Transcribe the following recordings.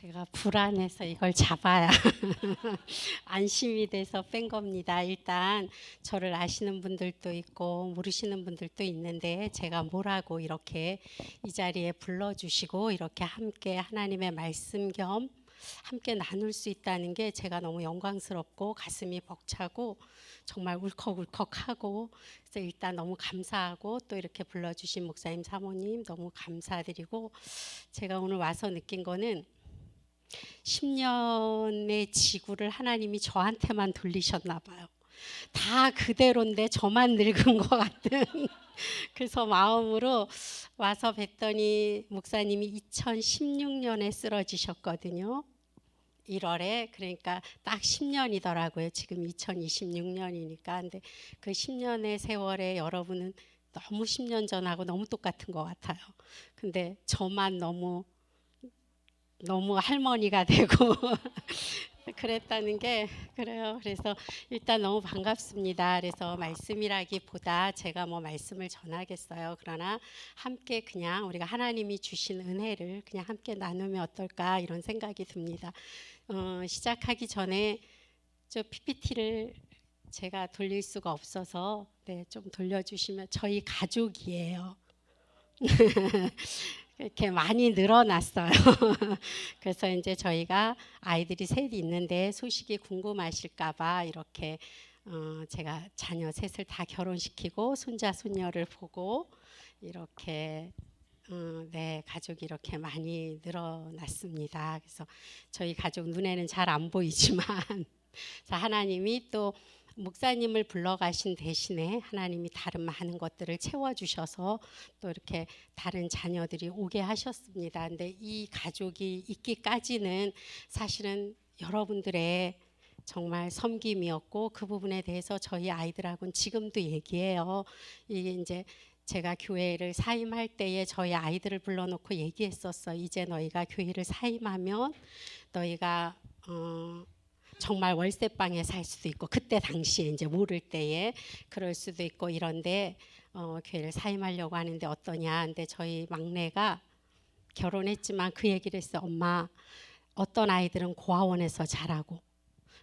제가 불안해서 이걸 잡아야 안심이 돼서 뺀 겁니다. 일단 저를 아시는 분들도 있고 모르시는 분들도 있는데 제가 뭐라고 이렇게 이 자리에 불러주시고 이렇게 함께 하나님의 말씀 겸 함께 나눌 수 있다는 게 제가 너무 영광스럽고 가슴이 벅차고 정말 울컥울컥하고, 그래서 일단 너무 감사하고 또 이렇게 불러주신 목사님 사모님 너무 감사드리고, 제가 오늘 와서 느낀 거는 10년의 지구를 하나님이 저한테만 돌리셨나 봐요. 다 그대로인데 저만 늙은 것 같은 그래서 마음으로 와서 뵀더니 목사님이 2016년에 쓰러지셨거든요. 1월에. 그러니까 딱 10년이더라고요. 지금 2026년이니까. 근데 그 10년의 세월에 여러분은 너무 10년 전하고 너무 똑같은 것 같아요. 근데 저만 너무 할머니가 되고 그랬다는 게 그래요. 그래서 일단 너무 반갑습니다. 그래서 말씀이라기보다 제가 뭐 말씀을 전하겠어요. 그러나 함께 그냥 우리가 하나님이 주신 은혜를 그냥 함께 나누면 어떨까 이런 생각이 듭니다. 시작하기 전에 저 PPT를 제가 돌릴 수가 없어서 좀 돌려주시면, 저희 가족이에요. 이렇게 많이 늘어났어요. 그래서 이제 저희가 아이들이 셋이 있는데 소식이 궁금하실까봐 이렇게 제가 자녀 셋을 다 결혼시키고 손자 손녀를 보고 이렇게 가족이 이렇게 많이 늘어났습니다. 그래서 저희 가족 눈에는 잘 안 보이지만 하나님이 또 목사님을 불러가신 대신에 하나님이 다른 많은 것들을 채워주셔서 또 이렇게 다른 자녀들이 오게 하셨습니다. 근데 이 가족이 있기까지는 사실은 여러분들의 정말 섬김이었고, 그 부분에 대해서 저희 아이들하고는 지금도 얘기해요. 이게 이제 제가 교회를 사임할 때에 저희 아이들을 불러놓고 얘기했었어. 이제 너희가 교회를 사임하면 너희가 정말 월세방에 살 수도 있고, 그때 당시에 이제 모를 때에 그럴 수도 있고 이런데 교회를 사임하려고 하는데 어떠냐. 근데 저희 막내가 결혼했지만 그 얘기를 했어. 엄마, 어떤 아이들은 고아원에서 자라고,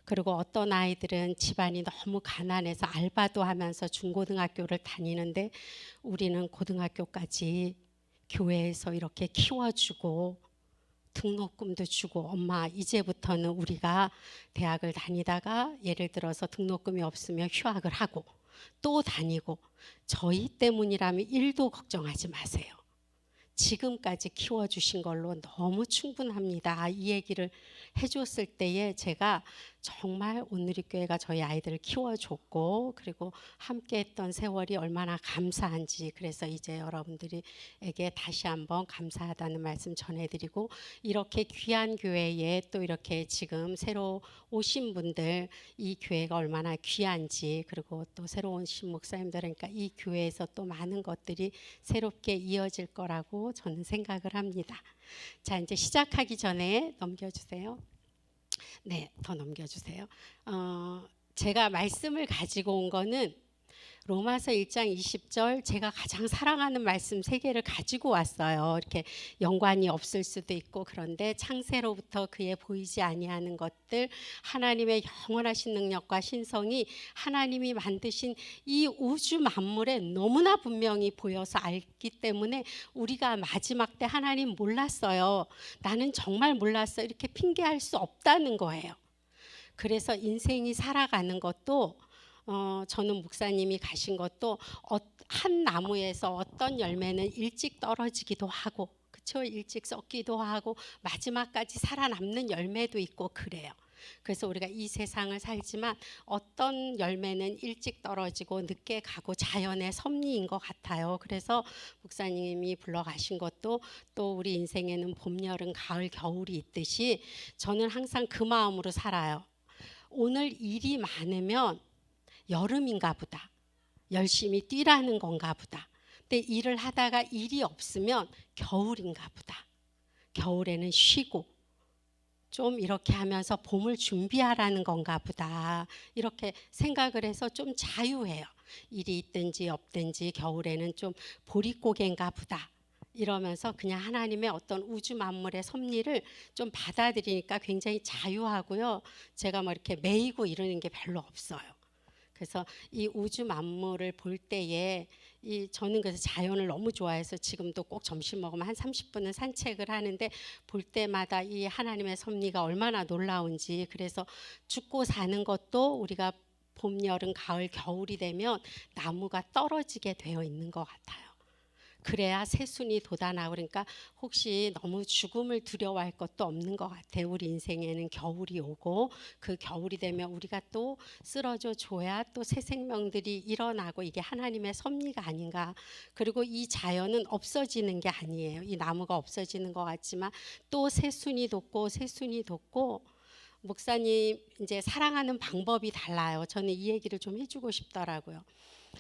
그리고 어떤 아이들은 집안이 너무 가난해서 알바도 하면서 중고등학교를 다니는데 우리는 고등학교까지 교회에서 이렇게 키워주고 등록금도 주고, 엄마 이제부터는 우리가 대학을 다니다가 예를 들어서 등록금이 없으면 휴학을 하고 또 다니고, 저희 때문이라면 1도 걱정하지 마세요. 지금까지 키워주신 걸로 너무 충분합니다. 이 얘기를 해줬을 때에 제가 정말 온누리교회가 저희 아이들을 키워줬고, 그리고 함께했던 세월이 얼마나 감사한지, 그래서 이제 여러분들에게 다시 한번 감사하다는 말씀 전해드리고, 이렇게 귀한 교회에 또 이렇게 지금 새로 오신 분들, 이 교회가 얼마나 귀한지, 그리고 또 새로 오신 목사님들, 그러니까 이 교회에서 또 많은 것들이 새롭게 이어질 거라고 저는 생각을 합니다. 자, 이제 시작하기 전에 넘겨주세요. 네, 더 넘겨주세요. 제가 말씀을 가지고 온 거는 로마서 1장 20절, 제가 가장 사랑하는 말씀 3개를 가지고 왔어요. 이렇게 연관이 없을 수도 있고, 그런데 창세로부터 그의 보이지 아니하는 것들, 하나님의 영원하신 능력과 신성이 하나님이 만드신 이 우주 만물에 너무나 분명히 보여서 알기 때문에 우리가 마지막 때 하나님 몰랐어요, 나는 정말 몰랐어, 이렇게 핑계할 수 없다는 거예요. 그래서 인생이 살아가는 것도 저는 목사님이 가신 것도 한 나무에서 어떤 열매는 일찍 떨어지기도 하고, 그렇죠? 일찍 썩기도 하고 마지막까지 살아남는 열매도 있고 그래요. 그래서 우리가 이 세상을 살지만 어떤 열매는 일찍 떨어지고 늦게 가고 자연의 섭리인 것 같아요. 그래서 목사님이 불러가신 것도 또 우리 인생에는 봄, 여름, 가을, 겨울이 있듯이 저는 항상 그 마음으로 살아요. 오늘 일이 많으면 여름인가 보다, 열심히 뛰라는 건가 보다. 근데 일을 하다가 일이 없으면 겨울인가 보다, 겨울에는 쉬고 좀 이렇게 하면서 봄을 준비하라는 건가 보다, 이렇게 생각을 해서 좀 자유해요. 일이 있든지 없든지 겨울에는 좀 보릿고개인가 보다, 이러면서 그냥 하나님의 어떤 우주 만물의 섭리를 좀 받아들이니까 굉장히 자유하고요. 제가 뭐 이렇게 매이고 이러는 게 별로 없어요. 그래서 이 우주 만물을 볼 때에 저는 그래서 자연을 너무 좋아해서 지금도 꼭 점심 먹으면 한 30분은 산책을 하는데 볼 때마다 이 하나님의 섭리가 얼마나 놀라운지. 그래서 죽고 사는 것도 우리가 봄, 여름, 가을, 겨울이 되면 나무가 떨어지게 되어 있는 것 같아요. 그래야 새순이 돋아나고, 그러니까 혹시 너무 죽음을 두려워할 것도 없는 것 같아요. 우리 인생에는 겨울이 오고 그 겨울이 되면 우리가 또 쓰러져 줘야 또 새 생명들이 일어나고, 이게 하나님의 섭리가 아닌가. 그리고 이 자연은 없어지는 게 아니에요. 이 나무가 없어지는 것 같지만 또 새순이 돋고 새순이 돋고. 목사님 이제 사랑하는 방법이 달라요. 저는 이 얘기를 좀 해주고 싶더라고요.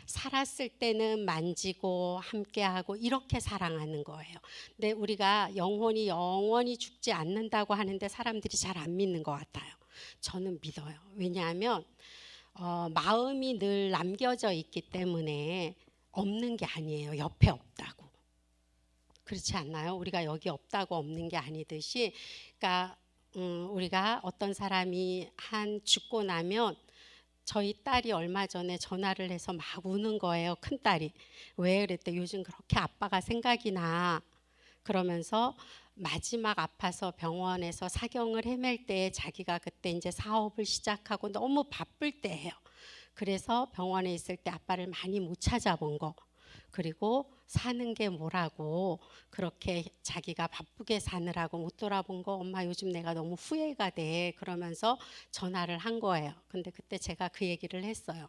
살았을 때는 만지고 함께하고 이렇게 사랑하는 거예요. 근데 우리가 영원히 죽지 않는다고 하는데 사람들이 잘 안 믿는 것 같아요. 저는 믿어요. 왜냐하면 마음이 늘 남겨져 있기 때문에 없는 게 아니에요. 옆에 없다고. 그렇지 않나요? 우리가 여기 없다고 없는 게 아니듯이, 그러니까 우리가 어떤 사람이 죽고 나면, 저희 딸이 얼마 전에 전화를 해서 막 우는 거예요. 큰딸이. 왜 그랬대. 요즘 그렇게 아빠가 생각이 나. 그러면서 마지막 아파서 병원에서 사경을 헤맬 때 자기가 그때 이제 사업을 시작하고 너무 바쁠 때예요. 그래서 병원에 있을 때 아빠를 많이 못 찾아본 거. 그리고 사는 게 뭐라고 그렇게 자기가 바쁘게 사느라고 못 돌아본 거, 엄마 요즘 내가 너무 후회가 돼. 그러면서 전화를 한 거예요. 근데 그때 제가 그 얘기를 했어요.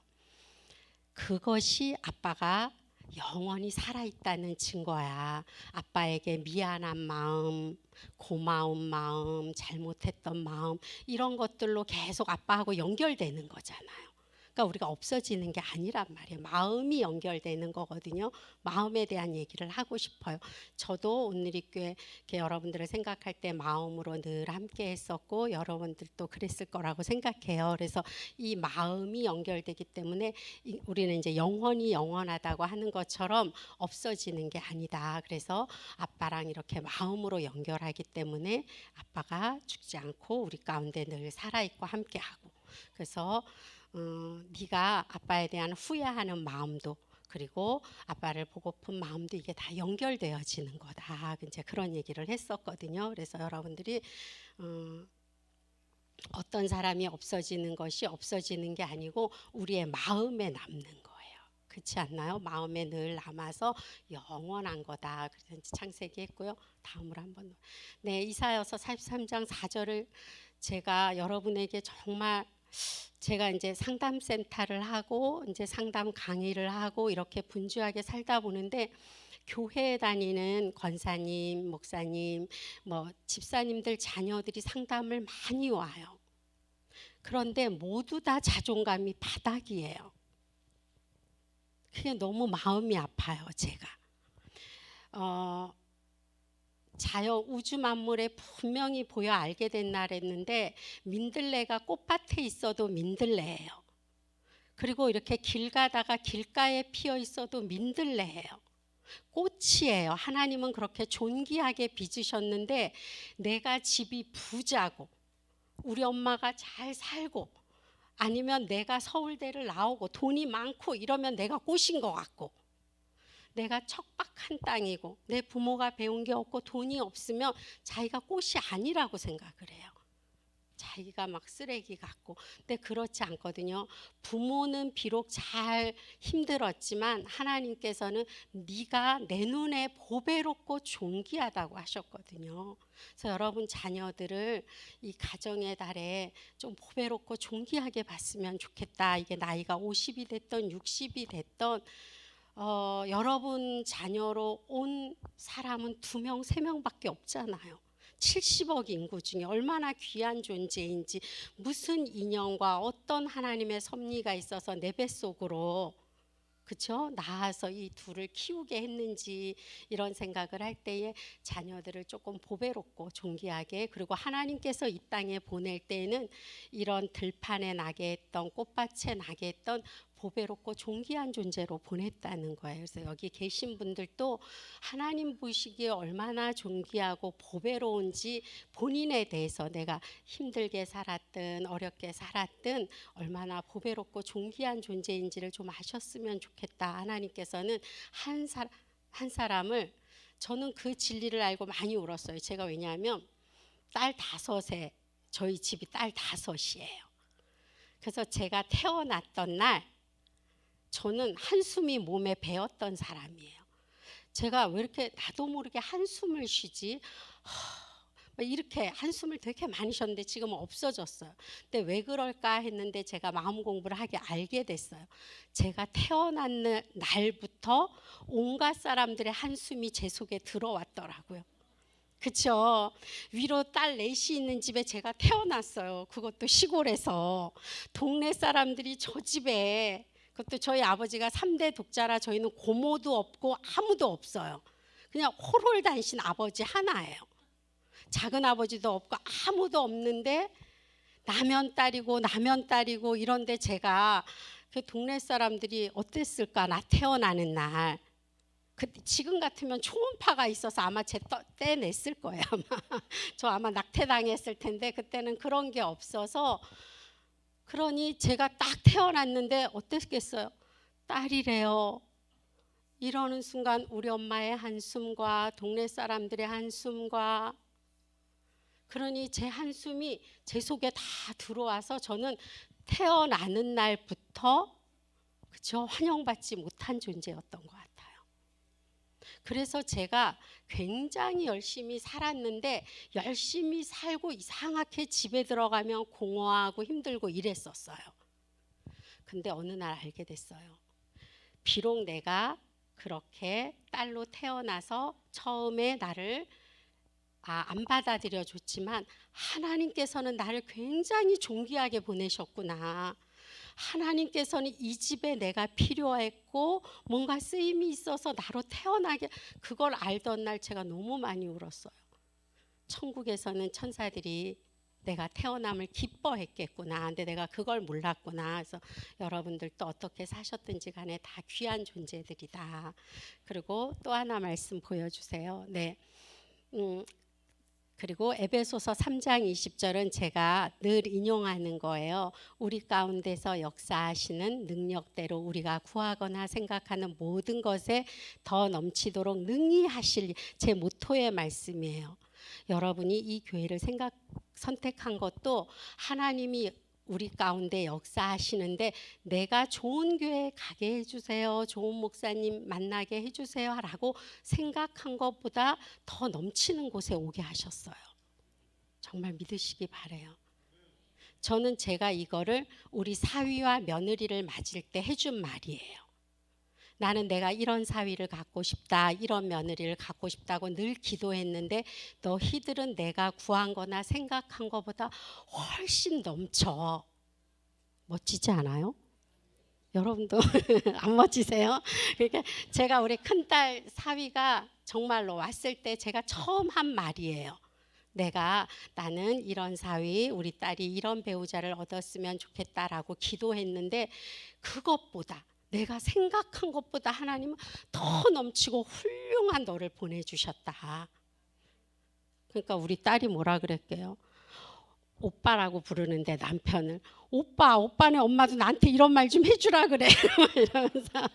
그것이 아빠가 영원히 살아있다는 증거야. 아빠에게 미안한 마음, 고마운 마음, 잘못했던 마음, 이런 것들로 계속 아빠하고 연결되는 거잖아요. 그러니까 우리가 없어지는 게 아니란 말이에요. 마음이 연결되는 거거든요. 마음에 대한 얘기를 하고 싶어요. 저도 온누리교회 여러분들을 생각할 때 마음으로 늘 함께 했었고 여러분들도 그랬을 거라고 생각해요. 그래서 이 마음이 연결되기 때문에 우리는 이제 영원하다고 하는 것처럼 없어지는 게 아니다. 그래서 아빠랑 이렇게 마음으로 연결하기 때문에 아빠가 죽지 않고 우리 가운데 늘 살아있고 함께하고. 그래서 네가 아빠에 대한 후회하는 마음도, 그리고 아빠를 보고픈 마음도, 이게 다 연결되어지는 거다. 이제 그런 얘기를 했었거든요. 그래서 여러분들이 어떤 사람이 없어지는 것이 없어지는 게 아니고 우리의 마음에 남는 거예요. 그렇지 않나요? 마음에 늘 남아서 영원한 거다. 그래서 창세기 했고요. 다음으로 한번. 네, 이사야서 43장 4절을 제가 여러분에게 정말, 제가 이제 상담센터를 하고 이제 상담 강의를 하고 이렇게 분주하게 살다 보는데, 교회에 다니는 권사님, 목사님, 뭐 집사님들 자녀들이 상담을 많이 와요. 그런데 모두 다 자존감이 바닥이에요. 그게 너무 마음이 아파요, 제가. 자연 우주 만물에 분명히 보여 알게 된 날 했는데, 민들레가 꽃밭에 있어도 민들레예요. 그리고 이렇게 길 가다가 길가에 피어 있어도 민들레예요. 꽃이에요. 하나님은 그렇게 존귀하게 빚으셨는데, 내가 집이 부자고 우리 엄마가 잘 살고 아니면 내가 서울대를 나오고 돈이 많고 이러면 내가 꽃인 것 같고, 내가 척박한 땅이고 내 부모가 배운 게 없고 돈이 없으면 자기가 꽃이 아니라고 생각을 해요. 자기가 막 쓰레기 같고. 근데 그렇지 않거든요. 부모는 비록 잘 힘들었지만 하나님께서는 네가 내 눈에 보배롭고 존귀하다고 하셨거든요. 그래서 여러분 자녀들을 이 가정의 달에 좀 보배롭고 존귀하게 봤으면 좋겠다. 이게 나이가 50이 됐던 60이 됐던 여러분 자녀로 온 사람은 2명, 3명밖에 없잖아요. 70억 인구 중에 얼마나 귀한 존재인지, 무슨 인연과 어떤 하나님의 섭리가 있어서 내 뱃속으로, 그렇죠? 낳아서 이 둘을 키우게 했는지, 이런 생각을 할 때에 자녀들을 조금 보배롭고 존귀하게, 그리고 하나님께서 이 땅에 보낼 때에는 이런 들판에 나게 했던, 꽃밭에 나게 했던 보배롭고 존귀한 존재로 보냈다는 거예요. 그래서 여기 계신 분들도 하나님 보시기에 얼마나 존귀하고 보배로운지 본인에 대해서 내가 힘들게 살았든 어렵게 살았든 얼마나 보배롭고 존귀한 존재인지를 좀 아셨으면 좋겠다. 하나님께서는 한 사람을, 저는 그 진리를 알고 많이 울었어요. 제가 왜냐하면 딸 5에 저희 집이 딸 5이에요. 그래서 제가 태어났던 날 저는 한숨이 몸에 배었던 사람이에요. 제가 왜 이렇게 나도 모르게 한숨을 쉬지? 이렇게 한숨을 되게 많이 쉬었는데 지금은 없어졌어요. 근데 왜 그럴까 했는데 제가 마음 공부를 하게 알게 됐어요. 제가 태어난 날부터 온갖 사람들의 한숨이 제 속에 들어왔더라고요. 그쵸? 위로 딸 4이 있는 집에 제가 태어났어요. 그것도 시골에서. 동네 사람들이 저 집에, 그것도 저희 아버지가 3대 독자라 저희는 고모도 없고 아무도 없어요. 그냥 홀홀단신 아버지 하나예요. 작은 아버지도 없고 아무도 없는데 나면 딸이고 이런데 제가 그 동네 사람들이 어땠을까, 나 태어나는 날. 지금 같으면 초음파가 있어서 아마 제 떼냈을 거예요. 아마 저 아마 낙태당했을 텐데 그때는 그런 게 없어서. 그러니 제가 딱 태어났는데 어땠겠어요? 딸이래요. 이러는 순간 우리 엄마의 한숨과 동네 사람들의 한숨과, 그러니 제 한숨이 제 속에 다 들어와서 저는 태어나는 날부터 그쵸, 환영받지 못한 존재였던 것 같아요. 그래서 제가 굉장히 열심히 살았는데 열심히 살고 이상하게 집에 들어가면 공허하고 힘들고 이랬었어요. 근데 어느 날 알게 됐어요. 비록 내가 그렇게 딸로 태어나서 처음에 나를 안 받아들여 줬지만 하나님께서는 나를 굉장히 존귀하게 보내셨구나. 하나님께서는 이 집에 내가 필요했고 뭔가 쓰임이 있어서 나로 태어나게, 그걸 알던 날 제가 너무 많이 울었어요. 천국에서는 천사들이 내가 태어남을 기뻐했겠구나. 근데 내가 그걸 몰랐구나. 그래서 여러분들도 어떻게 사셨든지 간에 다 귀한 존재들이다. 그리고 또 하나 말씀 보여주세요. 네. 그리고 에베소서 3장 20절은 제가 늘 인용하는 거예요. 우리 가운데서 역사하시는 능력대로 우리가 구하거나 생각하는 모든 것에 더 넘치도록 능히 하실, 제 모토의 말씀이에요. 여러분이 이 교회를 선택한 것도 하나님이 우리 가운데 역사하시는데 내가 좋은 교회 가게 해주세요, 좋은 목사님 만나게 해주세요 라고 생각한 것보다 더 넘치는 곳에 오게 하셨어요. 정말 믿으시기 바라요. 저는 제가 이거를 우리 사위와 며느리를 맞을 때 해준 말이에요. 나는 내가 이런 사위를 갖고 싶다, 이런 며느리를 갖고 싶다고 늘 기도했는데 너희들은 내가 구한 거나 생각한 것보다 훨씬 넘쳐. 멋지지 않아요? 여러분도 안 멋지세요? 그러니까 제가 우리 큰딸 사위가 정말로 왔을 때 제가 처음 한 말이에요. 나는 이런 사위, 우리 딸이 이런 배우자를 얻었으면 좋겠다라고 기도했는데 그것보다, 내가 생각한 것보다 하나님은 더 넘치고 훌륭한 너를 보내주셨다. 그러니까 우리 딸이 뭐라 그랬게요? 오빠라고 부르는데 남편을 오빠네 엄마도 나한테 이런 말 좀 해주라 그래. 이러면서.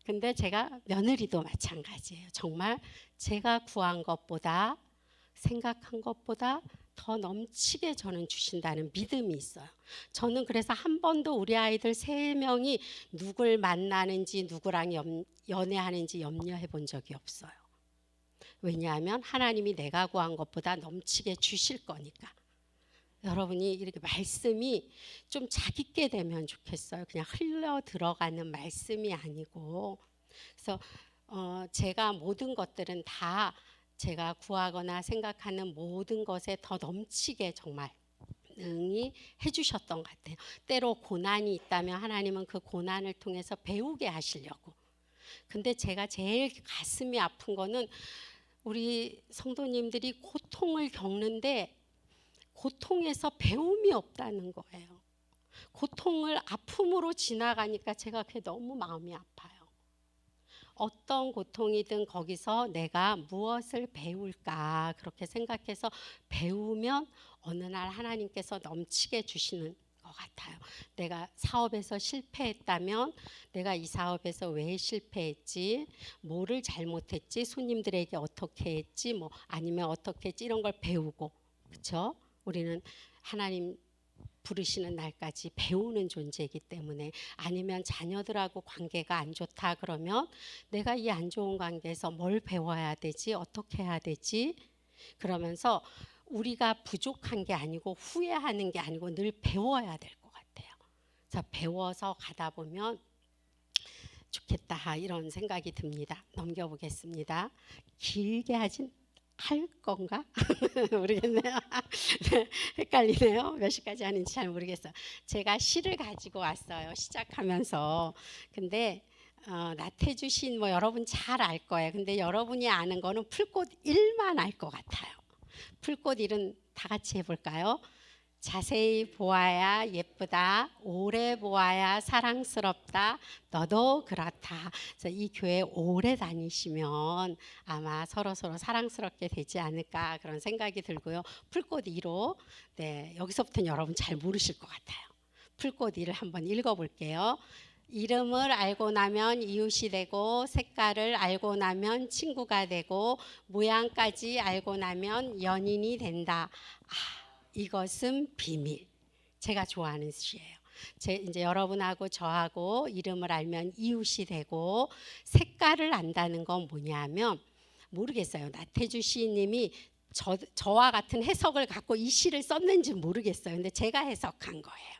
근데 제가 며느리도 마찬가지예요. 정말 제가 구한 것보다 생각한 것보다 더 넘치게 저는 주신다는 믿음이 있어요. 저는 그래서 한 번도 우리 아이들 3명이 누굴 만나는지 누구랑 연애하는지 염려해 본 적이 없어요. 왜냐하면 하나님이 내가 구한 것보다 넘치게 주실 거니까. 여러분이 이렇게 말씀이 좀 자기께 되면 좋겠어요. 그냥 흘러 들어가는 말씀이 아니고. 그래서 제가 모든 것들은 다 제가 구하거나 생각하는 모든 것에 더 넘치게 정말 능히 해주셨던 것 같아요. 때로 고난이 있다면 하나님은 그 고난을 통해서 배우게 하시려고. 근데 제가 제일 가슴이 아픈 거는 우리 성도님들이 고통을 겪는데 고통에서 배움이 없다는 거예요. 고통을 아픔으로 지나가니까 제가 그게 너무 마음이 아파요. 어떤 고통이든 거기서 내가 무엇을 배울까 그렇게 생각해서 배우면 어느 날 하나님께서 넘치게 주시는 것 같아요. 내가 사업에서 실패했다면 내가 이 사업에서 왜 실패했지, 뭐를 잘못했지, 손님들에게 어떻게 했지, 뭐 아니면 어떻게 했지, 이런 걸 배우고, 그렇죠? 우리는 하나님 부르시는 날까지 배우는 존재이기 때문에, 아니면 자녀들하고 관계가 안 좋다 그러면 내가 이 안 좋은 관계에서 뭘 배워야 되지, 어떻게 해야 되지, 그러면서 우리가 부족한 게 아니고 후회하는 게 아니고 늘 배워야 될 것 같아요. 자, 배워서 가다 보면 좋겠다 이런 생각이 듭니다. 넘겨보겠습니다. 길게 하진 할 건가? 모르겠네요. 헷갈리네요. 몇 시까지 하는지 잘 모르겠어요. 제가 시를 가지고 왔어요. 시작하면서. 근데 나태주 시인 뭐 여러분 잘 알 거예요. 근데 여러분이 아는 거는 풀꽃 일만 알 것 같아요. 풀꽃 일은 다 같이 해볼까요? 자세히 보아야 예쁘다. 오래 보아야 사랑스럽다. 너도 그렇다. 그래서 이 교회 오래 다니시면 아마 서로 사랑스럽게 되지 않을까 그런 생각이 들고요. 풀꽃 2호. 네, 여기서부터는 여러분 잘 모르실 것 같아요. 풀꽃 2를 한번 읽어볼게요. 이름을 알고 나면 이웃이 되고, 색깔을 알고 나면 친구가 되고, 모양까지 알고 나면 연인이 된다. 이것은 비밀. 제가 좋아하는 시예요. 이제 여러분하고 저하고 이름을 알면 이웃이 되고, 색깔을 안다는 건 뭐냐면, 모르겠어요. 나태주 시인님이 저와 같은 해석을 갖고 이 시를 썼는지 모르겠어요. 근데 제가 해석한 거예요.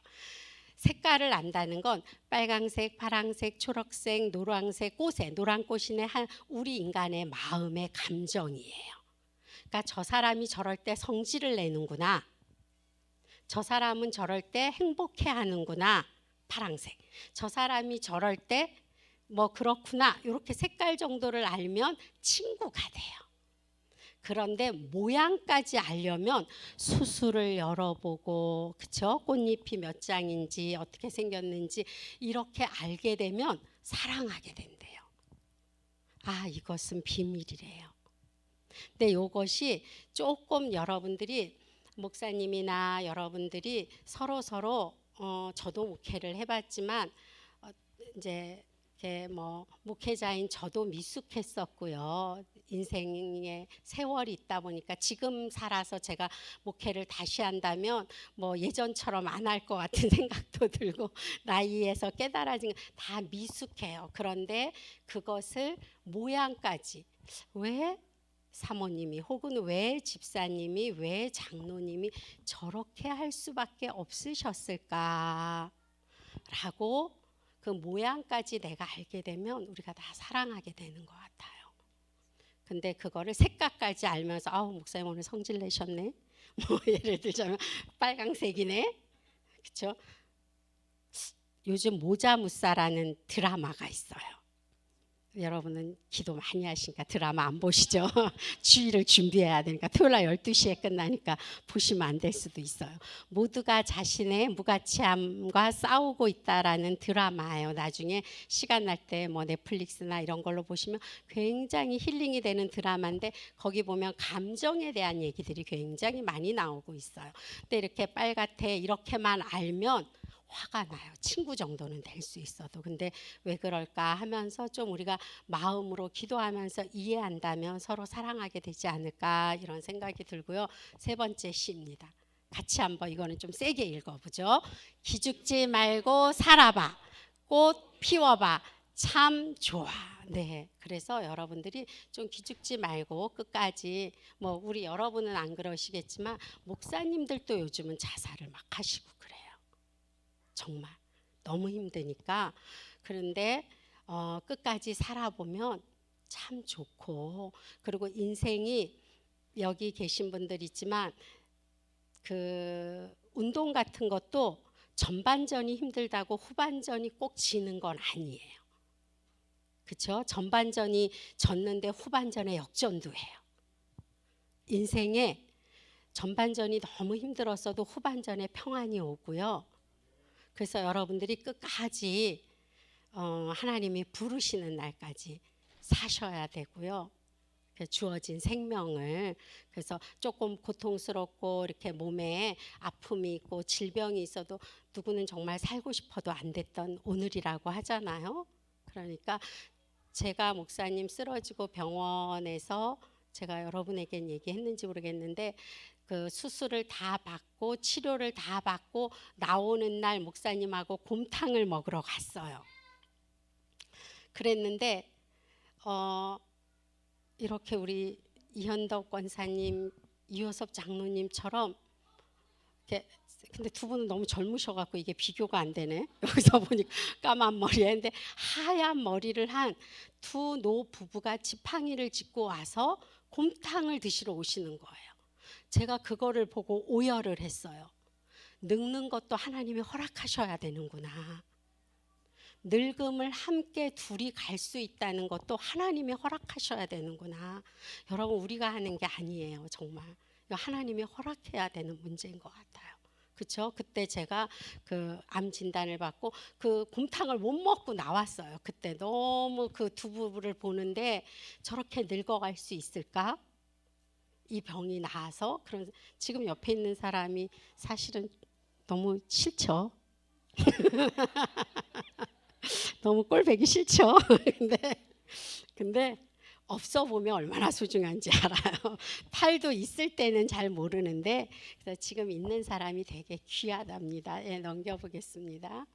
색깔을 안다는 건 빨강색, 파랑색, 초록색, 노란색 꽃에, 노란 꽃이네, 우리 인간의 마음의 감정이에요. 그러니까 저 사람이 저럴 때 성질을 내는구나, 저 사람은 저럴 때 행복해 하는구나, 파랑색. 저 사람이 저럴 때 뭐 그렇구나, 이렇게 색깔 정도를 알면 친구가 돼요. 그런데 모양까지 알려면 수술을 열어보고, 그쵸? 꽃잎이 몇 장인지 어떻게 생겼는지 이렇게 알게 되면 사랑하게 된대요. 이것은 비밀이래요. 근데 이것이 조금 여러분들이, 목사님이나 여러분들이 서로 저도 목회를 해봤지만 이제 뭐 목회자인 저도 미숙했었고요. 인생에 세월이 있다 보니까 지금 살아서 제가 목회를 다시 한다면 뭐 예전처럼 안 할 것 같은 생각도 들고, 나이에서 깨달아진 다 미숙해요. 그런데 그것을 모양까지, 왜 사모님이 혹은 왜 집사님이 왜 장로님이 저렇게 할 수밖에 없으셨을까라고 그 모양까지 내가 알게 되면 우리가 다 사랑하게 되는 것 같아요. 근데 그거를 색깔까지 알면서 목사님 오늘 성질 내셨네. 뭐 예를 들자면 빨강색이네. 그렇죠? 요즘 모자무사라는 드라마가 있어요. 여러분은 기도 많이 하시니까 드라마 안 보시죠? 주일을 준비해야 되니까 토요일 날 12시에 끝나니까 보시면 안 될 수도 있어요. 모두가 자신의 무가치함과 싸우고 있다라는 드라마예요. 나중에 시간 날 때 뭐 넷플릭스나 이런 걸로 보시면 굉장히 힐링이 되는 드라마인데, 거기 보면 감정에 대한 얘기들이 굉장히 많이 나오고 있어요. 근데 이렇게 빨갛게 이렇게만 알면 화가 나요. 친구 정도는 될 수 있어도. 근데 왜 그럴까 하면서 좀 우리가 마음으로 기도하면서 이해한다면 서로 사랑하게 되지 않을까 이런 생각이 들고요. 세 번째 시입니다. 같이 한번 이거는 좀 세게 읽어보죠. 기죽지 말고 살아봐. 꽃 피워봐. 참 좋아. 네, 그래서 여러분들이 좀 기죽지 말고 끝까지, 뭐 우리 여러분은 안 그러시겠지만 목사님들도 요즘은 자살을 막 하시고 그래요. 정말 너무 힘드니까. 그런데 끝까지 살아보면 참 좋고, 그리고 인생이, 여기 계신 분들 있지만 그 운동 같은 것도 전반전이 힘들다고 후반전이 꼭 지는 건 아니에요. 그렇죠? 전반전이 졌는데 후반전에 역전도 해요. 인생에 전반전이 너무 힘들었어도 후반전에 평안이 오고요. 그래서 여러분들이 끝까지 하나님이 부르시는 날까지 사셔야 되고요. 주어진 생명을, 그래서 조금 고통스럽고 이렇게 몸에 아픔이 있고 질병이 있어도 누구는 정말 살고 싶어도 안 됐던 오늘이라고 하잖아요. 그러니까 제가 목사님 쓰러지고 병원에서 제가 여러분에겐 얘기했는지 모르겠는데 그 수술을 다 받고 치료를 다 받고 나오는 날 목사님하고 곰탕을 먹으러 갔어요. 그랬는데 이렇게 우리 이현덕 권사님, 이효섭 장로님처럼 이렇게, 근데 두 분은 너무 젊으셔갖고 이게 비교가 안 되네. 여기서 보니까 까만 머리에, 근데 하얀 머리를 한 두 노부부가 지팡이를 짚고 와서 곰탕을 드시러 오시는 거예요. 제가 그거를 보고 오열을 했어요. 늙는 것도 하나님이 허락하셔야 되는구나. 늙음을 함께 둘이 갈 수 있다는 것도 하나님이 허락하셔야 되는구나. 여러분, 우리가 하는 게 아니에요. 정말 하나님이 허락해야 되는 문제인 것 같아요. 그렇죠? 그때 제가 그 암 진단을 받고 그 곰탕을 못 먹고 나왔어요. 그때 너무 그 두 부부를 보는데 저렇게 늙어갈 수 있을까? 이 병이 나아서. 그런, 지금 옆에 있는 사람이 사실은 너무 싫죠. 너무 꼴보기 싫죠. 근데 없어 보면 얼마나 소중한지 알아요. 팔도 있을 때는 잘 모르는데, 그래서 지금 있는 사람이 되게 귀하답니다. 예, 넘겨보겠습니다.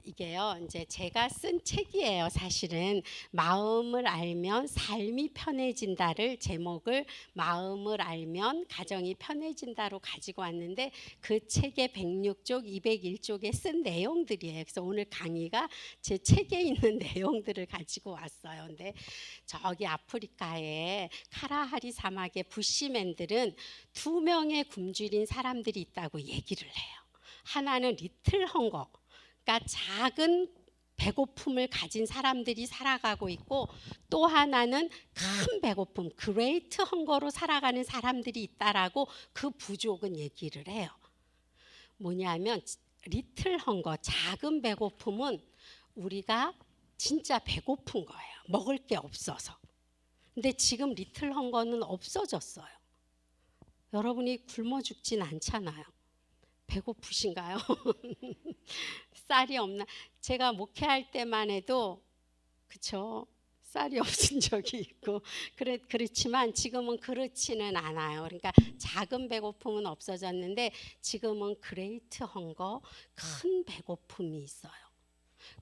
이게요, 이제 제가 쓴 책이에요. 사실은 마음을 알면 삶이 편해진다를 제목을 마음을 알면 가정이 편해진다로 가지고 왔는데 그 책의 106쪽, 201쪽에 쓴 내용들이에요. 그래서 오늘 강의가 제 책에 있는 내용들을 가지고 왔어요. 근데 저기 아프리카의 카라하리 사막의 부시맨들은 2명의 굶주린 사람들이 있다고 얘기를 해요. 하나는 리틀 헝거, 그러니까 작은 배고픔을 가진 사람들이 살아가고 있고, 또 하나는 큰 배고픔, 그레이트 헝거로 살아가는 사람들이 있다라고 그 부족은 얘기를 해요. 뭐냐면 리틀 헝거, 작은 배고픔은 우리가 진짜 배고픈 거예요. 먹을 게 없어서. 근데 지금 리틀 헝거는 없어졌어요. 여러분이 굶어 죽진 않잖아요. 배고프신가요? 쌀이 없나? 제가 목회할 때만 해도 그쵸? 쌀이 없은 적이 있고 그렇지만 지금은 그렇지는 않아요. 그러니까 작은 배고픔은 없어졌는데 지금은 그레이트 헝거, 큰 배고픔이 있어요.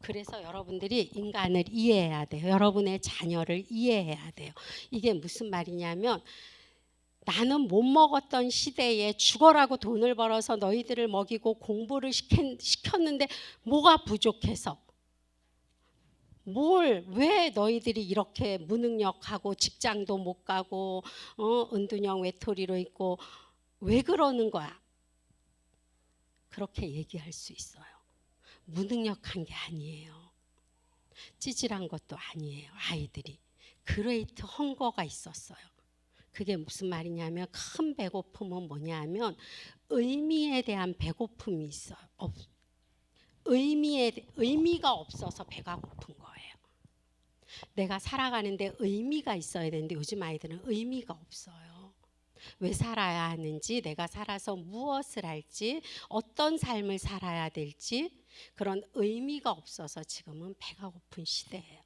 그래서 여러분들이 인간을 이해해야 돼요. 여러분의 자녀를 이해해야 돼요. 이게 무슨 말이냐면 나는 못 먹었던 시대에 죽어라고 돈을 벌어서 너희들을 먹이고 공부를 시켰는데 뭐가 부족해서, 왜 너희들이 이렇게 무능력하고 직장도 못 가고 은둔형 외톨이로 있고 왜 그러는 거야? 그렇게 얘기할 수 있어요. 무능력한 게 아니에요. 찌질한 것도 아니에요. 아이들이 그레이트 헝거가 있었어요. 그게 무슨 말이냐면 큰 배고픔은 뭐냐면 의미에 대한 배고픔이 있어요. 의미가 없어서 배가 고픈 거예요. 내가 살아가는데 의미가 있어야 되는데 요즘 아이들은 의미가 없어요. 왜 살아야 하는지, 내가 살아서 무엇을 할지, 어떤 삶을 살아야 될지 그런 의미가 없어서 지금은 배가 고픈 시대예요.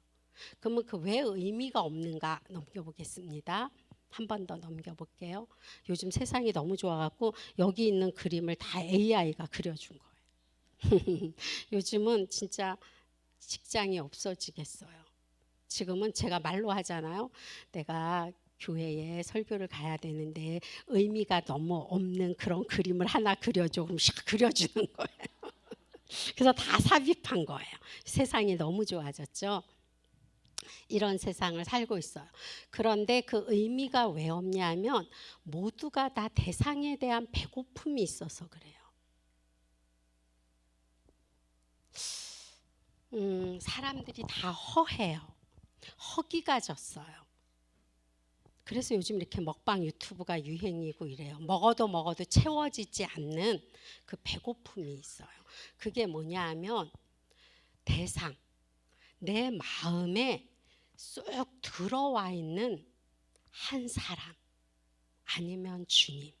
그러면 그 왜 의미가 없는가 넘겨보겠습니다. 한 번 더 넘겨볼게요. 요즘 세상이 너무 좋아갖고 여기 있는 그림을 다 AI가 그려준 거예요. 요즘은 진짜 직장이 없어지겠어요. 지금은 제가 말로 하잖아요. 내가 교회에 설교를 가야 되는데 의미가 너무 없는 그런 그림을 하나 그려줘. 그럼 샥 그려주는 거예요. 그래서 다 삽입한 거예요. 세상이 너무 좋아졌죠. 이런 세상을 살고 있어요. 그런데 그 의미가 왜 없냐면 모두가 다 대상에 대한 배고픔이 있어서 그래요. 사람들이 다 허해요. 허기가 졌어요. 그래서 요즘 이렇게 먹방 유튜브가 유행이고 이래요. 먹어도 채워지지 않는 그 배고픔이 있어요. 그게 뭐냐 하면 대상, 내 마음에 쏙 들어와 있는 한 사람 아니면 주님.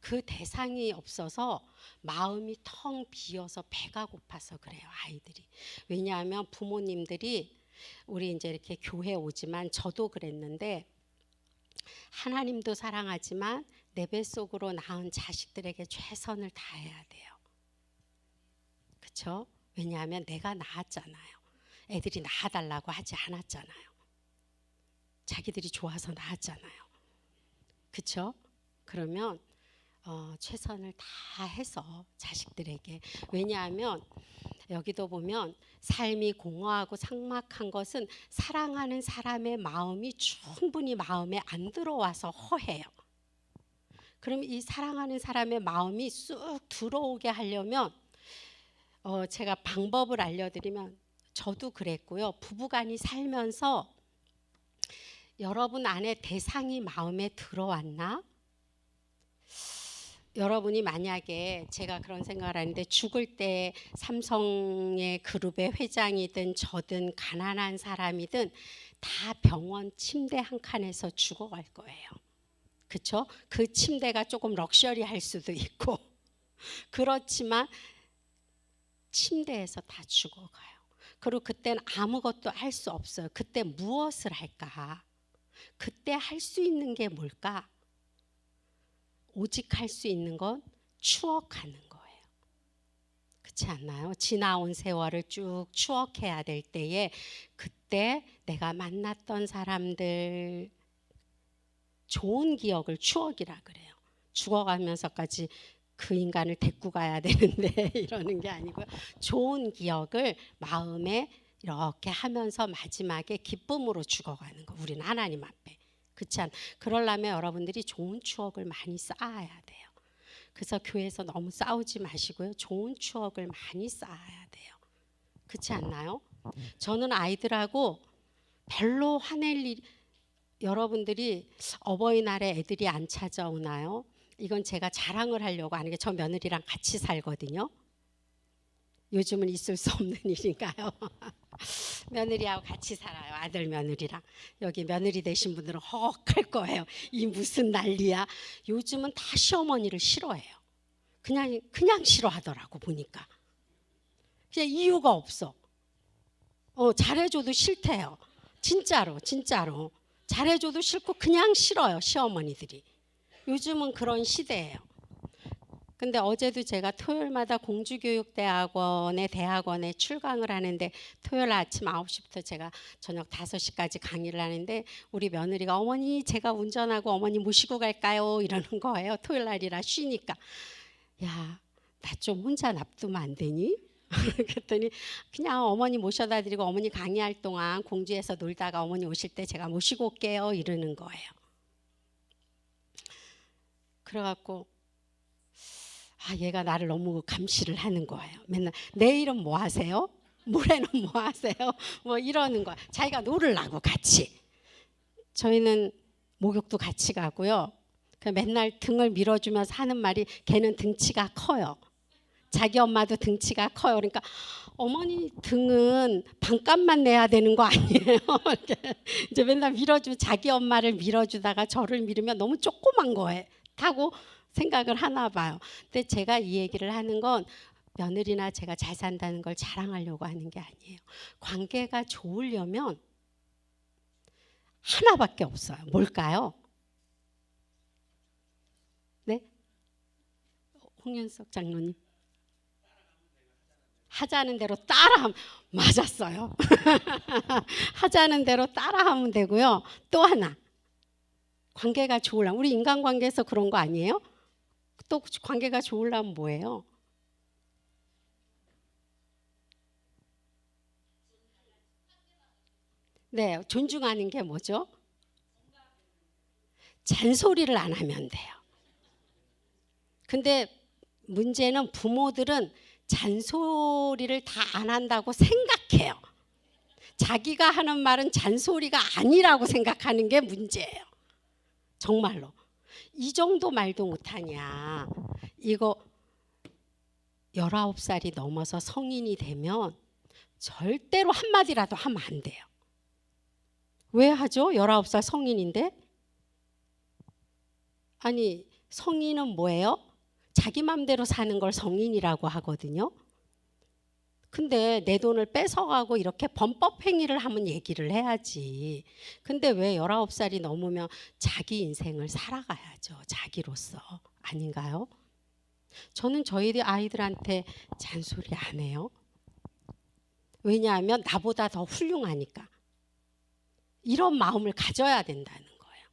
그 대상이 없어서 마음이 텅 비어서 배가 고파서 그래요, 아이들이. 왜냐하면 부모님들이 우리 이제 이렇게 교회 오지만 저도 그랬는데 하나님도 사랑하지만 내 뱃속으로 낳은 자식들에게 최선을 다해야 돼요. 그렇죠? 왜냐하면 내가 낳았잖아요. 애들이 낳아달라고 하지 않았잖아요. 자기들이 좋아서 낳았잖아요. 그렇죠? 그러면 최선을 다해서 자식들에게. 왜냐하면 여기도 보면 삶이 공허하고 삭막한 것은 사랑하는 사람의 마음이 충분히 마음에 안 들어와서 허해요. 그럼 이 사랑하는 사람의 마음이 쑥 들어오게 하려면 제가 방법을 알려드리면 저도 그랬고요. 부부간이 살면서 여러분 안에 대상이 마음에 들어왔나? 여러분이 만약에 제가 그런 생각을 하는데 죽을 때 삼성의 그룹의 회장이든 저든 가난한 사람이든 다 병원 침대 한 칸에서 죽어갈 거예요. 그렇죠? 그 침대가 조금 럭셔리할 수도 있고 그렇지만 침대에서 다 죽어가요. 그리고 그때는 아무것도 할 수 없어요. 그때 무엇을 할까? 그때 할 수 있는 게 뭘까? 오직 할 수 있는 건 추억하는 거예요. 그렇지 않나요? 지나온 세월을 쭉 추억해야 될 때에 그때 내가 만났던 사람들 좋은 기억을 추억이라 그래요. 죽어가면서까지 그 인간을 데리고 가야 되는데 이러는 게 아니고요. 좋은 기억을 마음에 이렇게 하면서 마지막에 기쁨으로 죽어가는 거. 우리는 하나님 앞에. 그렇지 않? 그러려면 여러분들이 좋은 추억을 많이 쌓아야 돼요. 그래서 교회에서 너무 싸우지 마시고요. 좋은 추억을 많이 쌓아야 돼요. 그렇지 않나요? 저는 아이들하고 별로 화낼 일, 여러분들이 어버이날에 애들이 안 찾아오나요? 이건 제가 자랑을 하려고 하는 게 저 며느리랑 같이 살거든요. 요즘은 있을 수 없는 일인가요? 며느리하고 같이 살아요. 아들 며느리랑. 여기 며느리 되신 분들은 헉할 거예요. 이 무슨 난리야. 요즘은 다 시어머니를 싫어해요. 그냥 싫어하더라고 보니까. 그냥 이유가 없어. 잘해줘도 싫대요. 진짜로. 잘해줘도 싫고 그냥 싫어요. 시어머니들이. 요즘은 그런 시대예요. 근데 어제도 제가 토요일마다 공주교육대학원의 대학원에 출강을 하는데 토요일 아침 9시부터 제가 저녁 5시까지 강의를 하는데 우리 며느리가 어머니 제가 운전하고 어머니 모시고 갈까요? 이러는 거예요. 토요일 날이라 쉬니까. 야, 나 좀 혼자 놔두면 안 되니? 그랬더니 그냥 어머니 모셔다 드리고 어머니 강의할 동안 공주에서 놀다가 어머니 오실 때 제가 모시고 올게요. 이러는 거예요. 그래갖고 얘가 나를 너무 감시를 하는 거예요. 맨날 내일은 뭐 하세요? 모레는 뭐 하세요? 뭐 이러는 거야. 자기가 놀으려고 같이. 저희는 목욕도 같이 가고요. 맨날 등을 밀어주면서 하는 말이 걔는 등치가 커요. 자기 엄마도 등치가 커요. 그러니까 어머니 등은 반값만 내야 되는 거 아니에요? 이제 맨날 밀어주면 자기 엄마를 밀어주다가 저를 밀으면 너무 조그만 거에 타고 생각을 하나 봐요. 근데 제가 이 얘기를 하는 건 며느리나 제가 잘 산다는 걸 자랑하려고 하는 게 아니에요. 관계가 좋으려면 하나밖에 없어요. 뭘까요? 네? 홍윤석 장로님. 하자는 대로 따라하면 맞았어요. 하자는 대로 따라하면 되고요. 또 하나. 관계가 좋으려면 우리 인간관계에서 그런 거 아니에요? 또 관계가 좋으려면 뭐예요? 네, 존중하는 게 뭐죠? 잔소리를 안 하면 돼요. 근데 문제는 부모들은 잔소리를 다 안 한다고 생각해요. 자기가 하는 말은 잔소리가 아니라고 생각하는 게 문제예요. 정말로. 이 정도 말도 못하냐. 이거 19살이 넘어서 성인이 되면 절대로 한마디라도 하면 안 돼요. 왜 하죠? 19살 성인인데? 아니, 성인은 뭐예요? 자기 맘대로 사는 걸 성인이라고 하거든요. 근데 내 돈을 뺏어가고 이렇게 범법 행위를 하면 얘기를 해야지. 근데 왜 19살이 넘으면 자기 인생을 살아가야죠. 자기로서. 아닌가요? 저는 저희 아이들한테 잔소리 안 해요. 왜냐하면 나보다 더 훌륭하니까. 이런 마음을 가져야 된다는 거예요.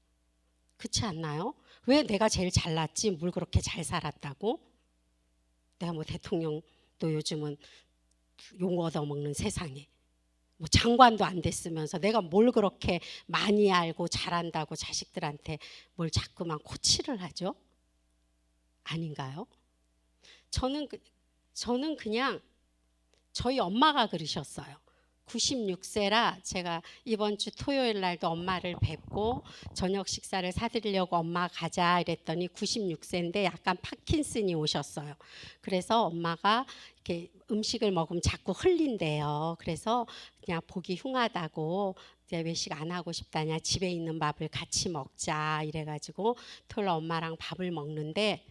그렇지 않나요? 왜 내가 제일 잘났지? 뭘 그렇게 잘 살았다고? 내가 뭐 대통령도 요즘은 욕 얻어먹는 세상에 뭐 장관도 안 됐으면서 내가 뭘 그렇게 많이 알고 잘한다고 자식들한테 뭘 자꾸만 코치를 하죠? 아닌가요? 저는 그냥 저희 엄마가 그러셨어요. 96세라 제가 이번 주 토요일 날도 엄마를 뵙고 저녁 식사를 사드리려고 엄마 가자 이랬더니 96세인데 약간 파킨슨이 오셨어요. 그래서 엄마가 이렇게 음식을 먹으면 자꾸 흘린대요. 그래서 그냥 보기 흉하다고 이제 외식 안 하고 싶다냐, 집에 있는 밥을 같이 먹자 이래가지고 토요일 엄마랑 밥을 먹는데,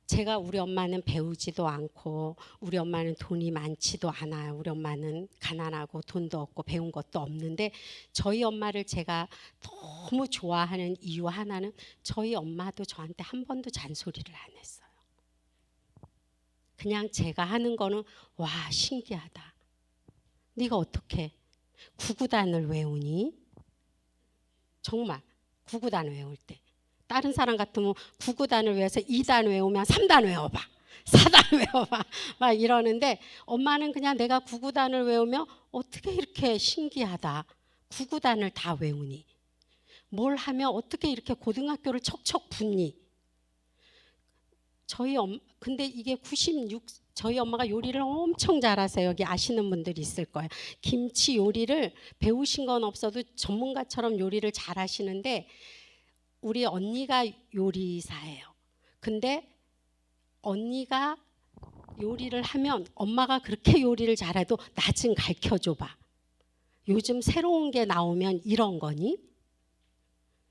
제가 우리 엄마는 배우지도 않고 우리 엄마는 돈이 많지도 않아요. 우리 엄마는 가난하고 돈도 없고 배운 것도 없는데, 저희 엄마를 제가 너무 좋아하는 이유 하나는 저희 엄마도 저한테 한 번도 잔소리를 안 했어요. 그냥 제가 하는 거는 와 신기하다. 네가 어떻게 구구단을 외우니? 정말 구구단 외울 때 다른 사람 같으면 9구단을 외워서 2단 외우면 3단 외워봐, 4단 외워봐 막 이러는데, 엄마는 그냥 내가 9구단을 외우면 어떻게 이렇게 신기하다. 9구단을 다 외우니? 뭘 하면 어떻게 이렇게 고등학교를 척척 붙니? 근데 이게 저희 엄마가 요리를 엄청 잘하세요. 여기 아시는 분들이 있을 거예요. 김치 요리를 배우신 건 없어도 전문가처럼 요리를 잘하시는데, 우리 언니가 요리사예요. 근데 언니가 요리를 하면 엄마가 그렇게 요리를 잘해도 나 좀 가르쳐줘봐. 요즘 새로운 게 나오면 이런 거니?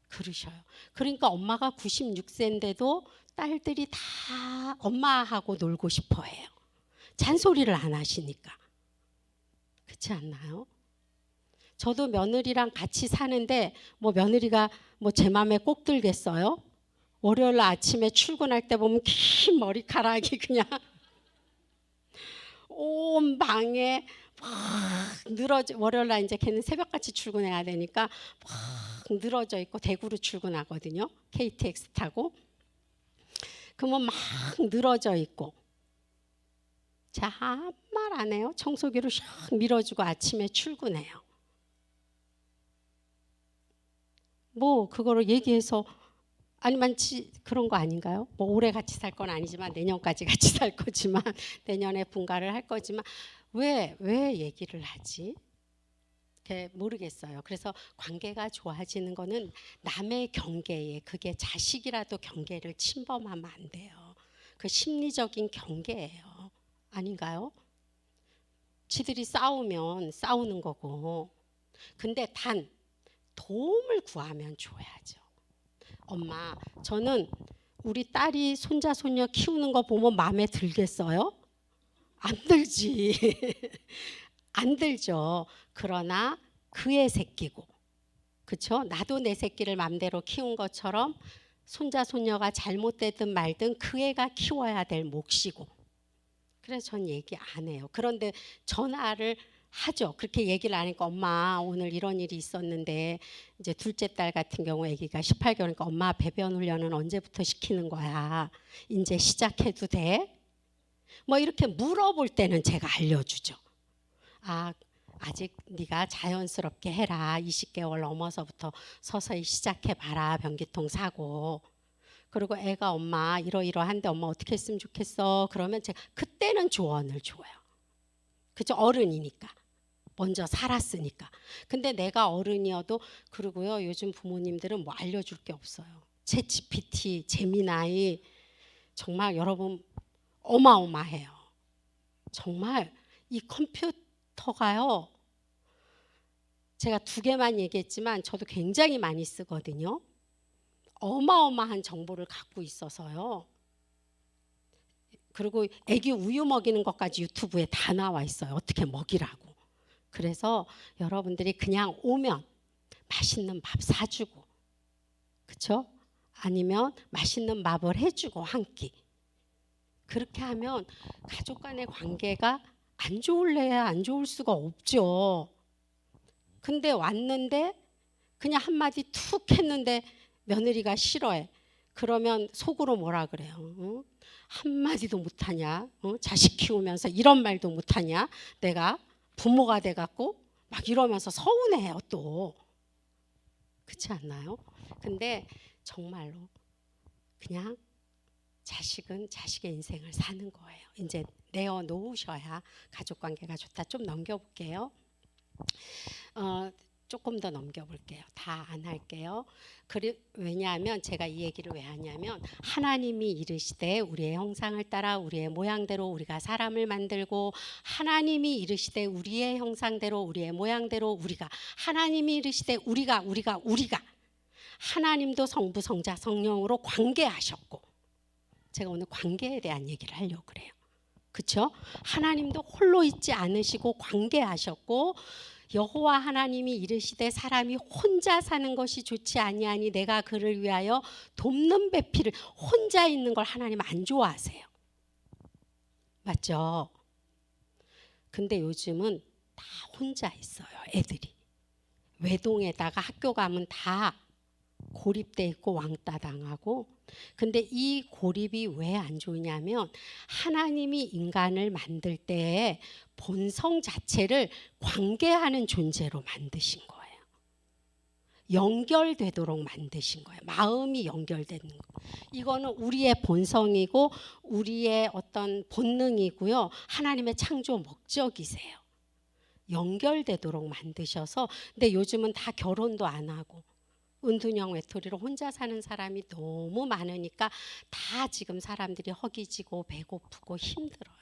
그러셔요. 그러니까 엄마가 96세인데도 딸들이 다 엄마하고 놀고 싶어 해요. 잔소리를 안 하시니까. 그렇지 않나요? 저도 며느리랑 같이 사는데 뭐 며느리가 뭐 제 맘에 꼭 들겠어요? 월요일 아침에 출근할 때 보면 긴 머리카락이 그냥 온 방에 막 늘어져. 월요일 날 이제 걔는 새벽같이 출근해야 되니까 막 늘어져 있고 대구로 출근하거든요. KTX 타고. 그러면 막 늘어져 있고. 자, 아무 말 안 해요. 청소기로 샥 밀어주고 아침에 출근해요. 뭐 그거를 얘기해서 아니면 그런 거 아닌가요? 뭐 올해 같이 살 건 아니지만 내년까지 같이 살 거지만 내년에 분가를 할 거지만 왜 얘기를 하지? 모르겠어요. 그래서 관계가 좋아지는 거는 남의 경계에, 그게 자식이라도 경계를 침범하면 안 돼요. 그 심리적인 경계예요. 아닌가요? 지들이 싸우면 싸우는 거고. 근데 단 도움을 구하면 줘야죠. 엄마, 저는 우리 딸이 손자 손녀 키우는 거 보면 마음에 들겠어요? 안 들지. 안 들죠. 그러나 그의 새끼고, 그렇죠? 나도 내 새끼를 맘대로 키운 것처럼 손자 손녀가 잘못되든 말든 그 애가 키워야 될 몫이고. 그래서 전 얘기 안 해요. 그런데 전화를 하죠. 그렇게 얘기를 하니까 엄마 오늘 이런 일이 있었는데, 이제 둘째 딸 같은 경우 아기가 18개월이니까 엄마 배변 훈련은 언제부터 시키는 거야? 이제 시작해도 돼? 뭐 이렇게 물어볼 때는 제가 알려주죠. 아직 네가 자연스럽게 해라. 20개월 넘어서부터 서서히 시작해봐라. 변기통 사고. 그리고 애가 엄마 이러이러한데 엄마 어떻게 했으면 좋겠어. 그러면 제가 그때는 조언을 줘요. 그죠? 어른이니까. 먼저 살았으니까. 근데 내가 어른이어도, 그리고요, 요즘 부모님들은 뭐 알려줄 게 없어요. 챗 GPT, 제미나이, 정말 여러분 어마어마해요. 정말 이 컴퓨터가요, 제가 2개만 얘기했지만 저도 굉장히 많이 쓰거든요. 어마어마한 정보를 갖고 있어서요. 그리고 애기 우유 먹이는 것까지 유튜브에 다 나와 있어요. 어떻게 먹이라고. 그래서 여러분들이 그냥 오면 맛있는 밥 사주고, 그렇죠? 아니면 맛있는 밥을 해주고 한 끼. 그렇게 하면 가족 간의 관계가 안 좋을래야 안 좋을 수가 없죠. 근데 왔는데 그냥 한마디 툭 했는데 며느리가 싫어해. 그러면 속으로 뭐라 그래요? 응? 한마디도 못하냐? 자식 키우면서 이런 말도 못하냐? 내가 부모가 돼갖고 막 이러면서 서운해요 또. 그렇지 않나요? 근데 정말로 그냥 자식은 자식의 인생을 사는 거예요. 이제 내어놓으셔야 가족관계가 좋다. 좀 넘겨볼게요. 조금 더 넘겨볼게요. 다 안 할게요. 왜냐하면 제가 이 얘기를 왜 하냐면, 하나님이 이르시되 우리의 형상을 따라 우리의 모양대로 우리가 사람을 만들고, 하나님이 이르시되 우리의 형상대로 우리의 모양대로 우리가, 하나님이 이르시되 우리가 하나님도 성부 성자 성령으로 관계하셨고, 제가 오늘 관계에 대한 얘기를 하려고 그래요. 그렇죠? 하나님도 홀로 있지 않으시고 관계하셨고, 여호와 하나님이 이르시되 사람이 혼자 사는 것이 좋지 아니하니 내가 그를 위하여 돕는 배필을, 혼자 있는 걸 하나님 안 좋아하세요. 맞죠? 근데 요즘은 다 혼자 있어요. 애들이 외동에다가 학교 가면 다 고립돼 있고 왕따 당하고. 근데 이 고립이 왜 안 좋냐면, 하나님이 인간을 만들 때 본성 자체를 관계하는 존재로 만드신 거예요. 연결되도록 만드신 거예요. 마음이 연결되는 거. 이거는 우리의 본성이고 우리의 어떤 본능이고요. 하나님의 창조 목적이세요. 연결되도록 만드셔서. 근데 요즘은 다 결혼도 안 하고 은둔형 외톨이로 혼자 사는 사람이 너무 많으니까 다 지금 사람들이 허기지고 배고프고 힘들어요.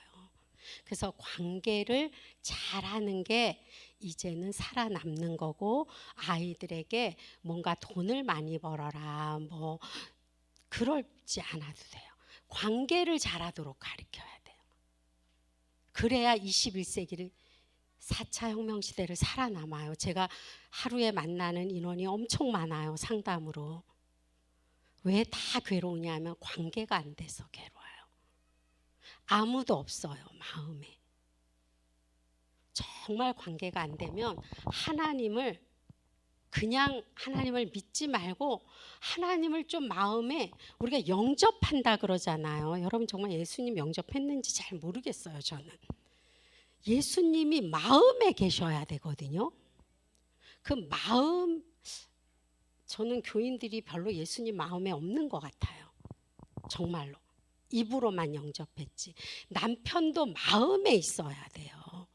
그래서 관계를 잘하는 게 이제는 살아남는 거고, 아이들에게 뭔가 돈을 많이 벌어라 뭐 그러지 않아도 돼요. 관계를 잘하도록 가르쳐야 돼요. 그래야 21세기를 4차 혁명 시대를 살아남아요. 제가 하루에 만나는 인원이 엄청 많아요. 상담으로. 왜 다 괴로우냐면 관계가 안 돼서 괴로워요. 아무도 없어요. 마음에. 정말 관계가 안 되면 하나님을, 그냥 하나님을 믿지 말고 하나님을 좀 마음에, 우리가 영접한다 그러잖아요. 여러분 정말 예수님 영접했는지 잘 모르겠어요. 저는 예수님이 마음에 계셔야 되거든요. 그 마음, 저는 교인들이 별로 예수님 마음에 없는 것 같아요. 정말로. 입으로만 영접했지. 남편도 마음에 있어야 돼요.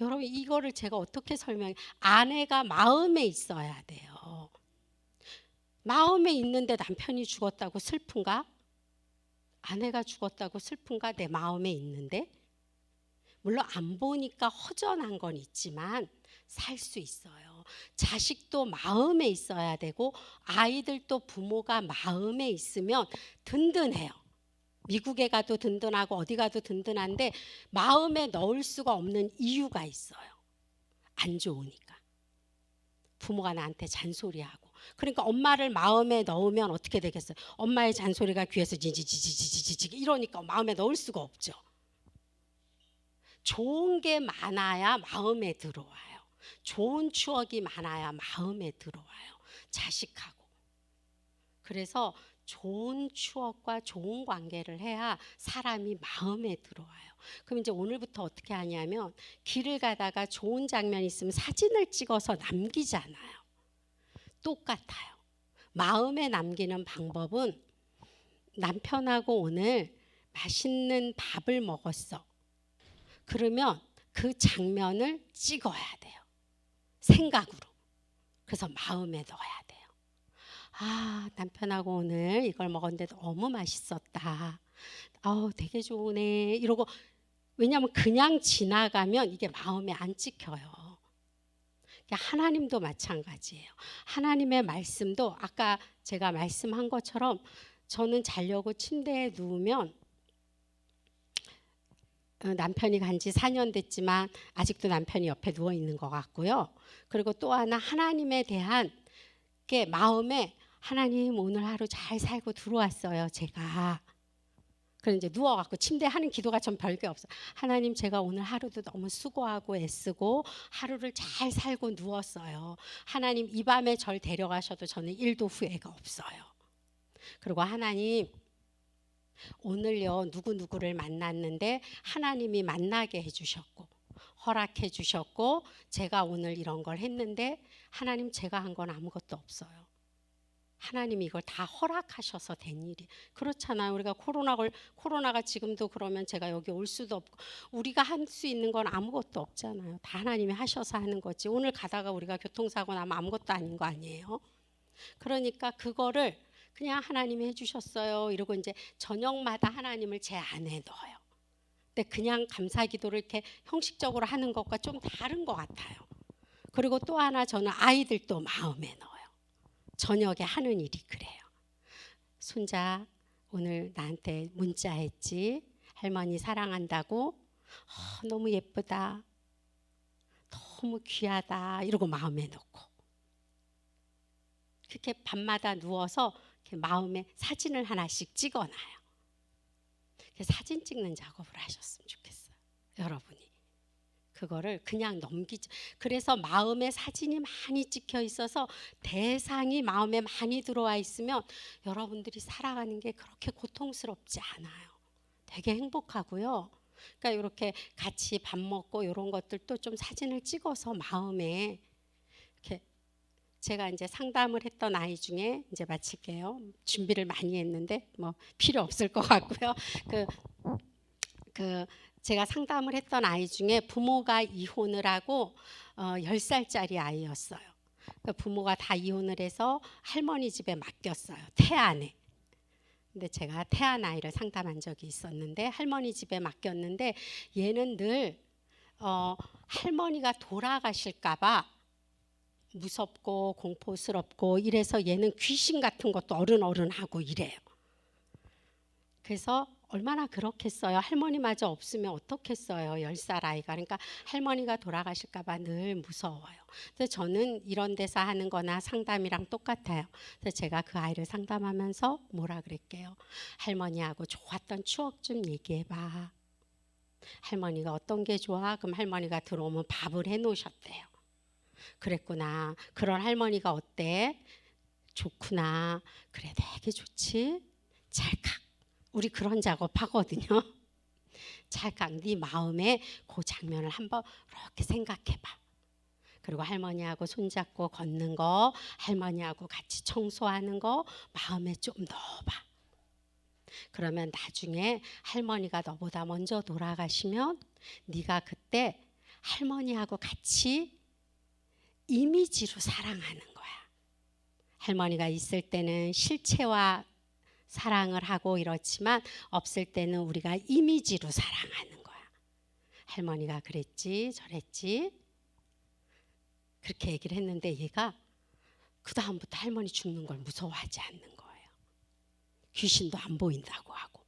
여러분 이거를 제가 어떻게 설명해? 아내가 마음에 있어야 돼요. 마음에 있는데 남편이 죽었다고 슬픈가? 아내가 죽었다고 슬픈가? 내 마음에 있는데. 물론 안 보니까 허전한 건 있지만 살 수 있어요. 자식도 마음에 있어야 되고 아이들도 부모가 마음에 있으면 든든해요. 미국에 가도 든든하고 어디 가도 든든한데 마음에 넣을 수가 없는 이유가 있어요. 안 좋으니까. 부모가 나한테 잔소리하고. 그러니까 엄마를 마음에 넣으면 어떻게 되겠어요? 엄마의 잔소리가 귀에서 지지지지지지지 이러니까 마음에 넣을 수가 없죠. 좋은 게 많아야 마음에 들어와요. 좋은 추억이 많아야 마음에 들어와요. 자식하고. 그래서 좋은 추억과 좋은 관계를 해야 사람이 마음에 들어와요. 그럼 이제 오늘부터 어떻게 하냐면, 길을 가다가 좋은 장면이 있으면 사진을 찍어서 남기잖아요. 똑같아요. 마음에 남기는 방법은, 남편하고 오늘 맛있는 밥을 먹었어. 그러면 그 장면을 찍어야 돼요. 생각으로. 그래서 마음에 넣어야 돼요. 아, 남편하고 오늘 이걸 먹었는데 너무 맛있었다. 아우, 되게 좋으네. 이러고, 왜냐하면 그냥 지나가면 이게 마음에 안 찍혀요. 하나님도 마찬가지예요. 하나님의 말씀도 아까 제가 말씀한 것처럼 저는 자려고 침대에 누우면 남편이 간 지 4년 됐지만 아직도 남편이 옆에 누워 있는 것 같고요. 그리고 또 하나 하나님에 대한 게 마음에 하나님 오늘 하루 잘 살고 들어왔어요. 제가. 그래서 이제 누워갖고 침대에 하는 기도가 전 별게 없어요. 하나님 제가 오늘 하루도 너무 수고하고 애쓰고 하루를 잘 살고 누웠어요. 하나님 이 밤에 절 데려가셔도 저는 1도 후회가 없어요. 그리고 하나님 오늘요 누구누구를 만났는데 하나님이 만나게 해주셨고 허락해 주셨고 제가 오늘 이런 걸 했는데 하나님 제가 한 건 아무것도 없어요. 하나님이 이걸 다 허락하셔서 된 일이 그렇잖아요. 우리가 코로나가 지금도 그러면 제가 여기 올 수도 없고 우리가 할 수 있는 건 아무것도 없잖아요. 다 하나님이 하셔서 하는 거지. 오늘 가다가 우리가 교통사고 나면 아무것도 아닌 거 아니에요. 그러니까 그거를 그냥 하나님이 해주셨어요. 이러고 이제 저녁마다 하나님을 제 안에 넣어요. 근데 그냥 감사기도를 이렇게 형식적으로 하는 것과 좀 다른 것 같아요. 그리고 또 하나 저는 아이들도 마음에 넣어요. 저녁에 하는 일이 그래요. 손자 오늘 나한테 문자했지. 할머니 사랑한다고. 너무 예쁘다. 너무 귀하다. 이러고 마음에 넣고. 그렇게 밤마다 누워서 이렇게 마음에 사진을 하나씩 찍어놔요. 사진 찍는 작업을 하셨으면 좋겠어요. 여러분이. 그거를 그냥 넘기지. 그래서 마음에 사진이 많이 찍혀 있어서 대상이 마음에 많이 들어와 있으면 여러분들이 살아가는 게 그렇게 고통스럽지 않아요. 되게 행복하고요. 그러니까 이렇게 같이 밥 먹고 이런 것들도 좀 사진을 찍어서 마음에 이렇게 제가 이제 상담을 했던 아이 중에 이제 마칠게요. 준비를 많이 했는데 뭐 필요 없을 것 같고요. 제가 상담을 했던 아이 중에 부모가 이혼을 하고 10살짜리 아이였어요. 부모가 다 이혼을 해서 할머니 집에 맡겼어요. 태안에. 근데 제가 태안 아이를 상담한 적이 있었는데 할머니 집에 맡겼는데 얘는 늘 할머니가 돌아가실까 봐 무섭고 공포스럽고 이래서 얘는 귀신 같은 것도 어른하고 이래요. 그래서 얼마나 그렇겠어요. 할머니마저 없으면 어떻겠어요. 10살 아이가. 그러니까 할머니가 돌아가실까 봐 늘 무서워요. 그래서 저는 이런 데서 하는 거나 상담이랑 똑같아요. 그래서 제가 그 아이를 상담하면서 뭐라 그랬게요. 할머니하고 좋았던 추억 좀 얘기해 봐. 할머니가 어떤 게 좋아? 그럼 할머니가 들어오면 밥을 해 놓으셨대요. 그랬구나. 그런 할머니가 어때? 좋구나. 그래 되게 좋지? 찰칵. 우리 그런 작업하거든요. 찰칵 네 마음에 그 장면을 한번 이렇게 생각해봐. 그리고 할머니하고 손잡고 걷는 거, 할머니하고 같이 청소하는 거 마음에 좀 넣어봐. 그러면 나중에 할머니가 너보다 먼저 돌아가시면 네가 그때 할머니하고 같이 이미지로 사랑하는 거야. 할머니가 있을 때는 실체와 사랑을 하고 이렇지만 없을 때는 우리가 이미지로 사랑하는 거야. 할머니가 그랬지 저랬지 그렇게 얘기를 했는데 얘가 그 다음부터 할머니 죽는 걸 무서워하지 않는 거예요. 귀신도 안 보인다고 하고.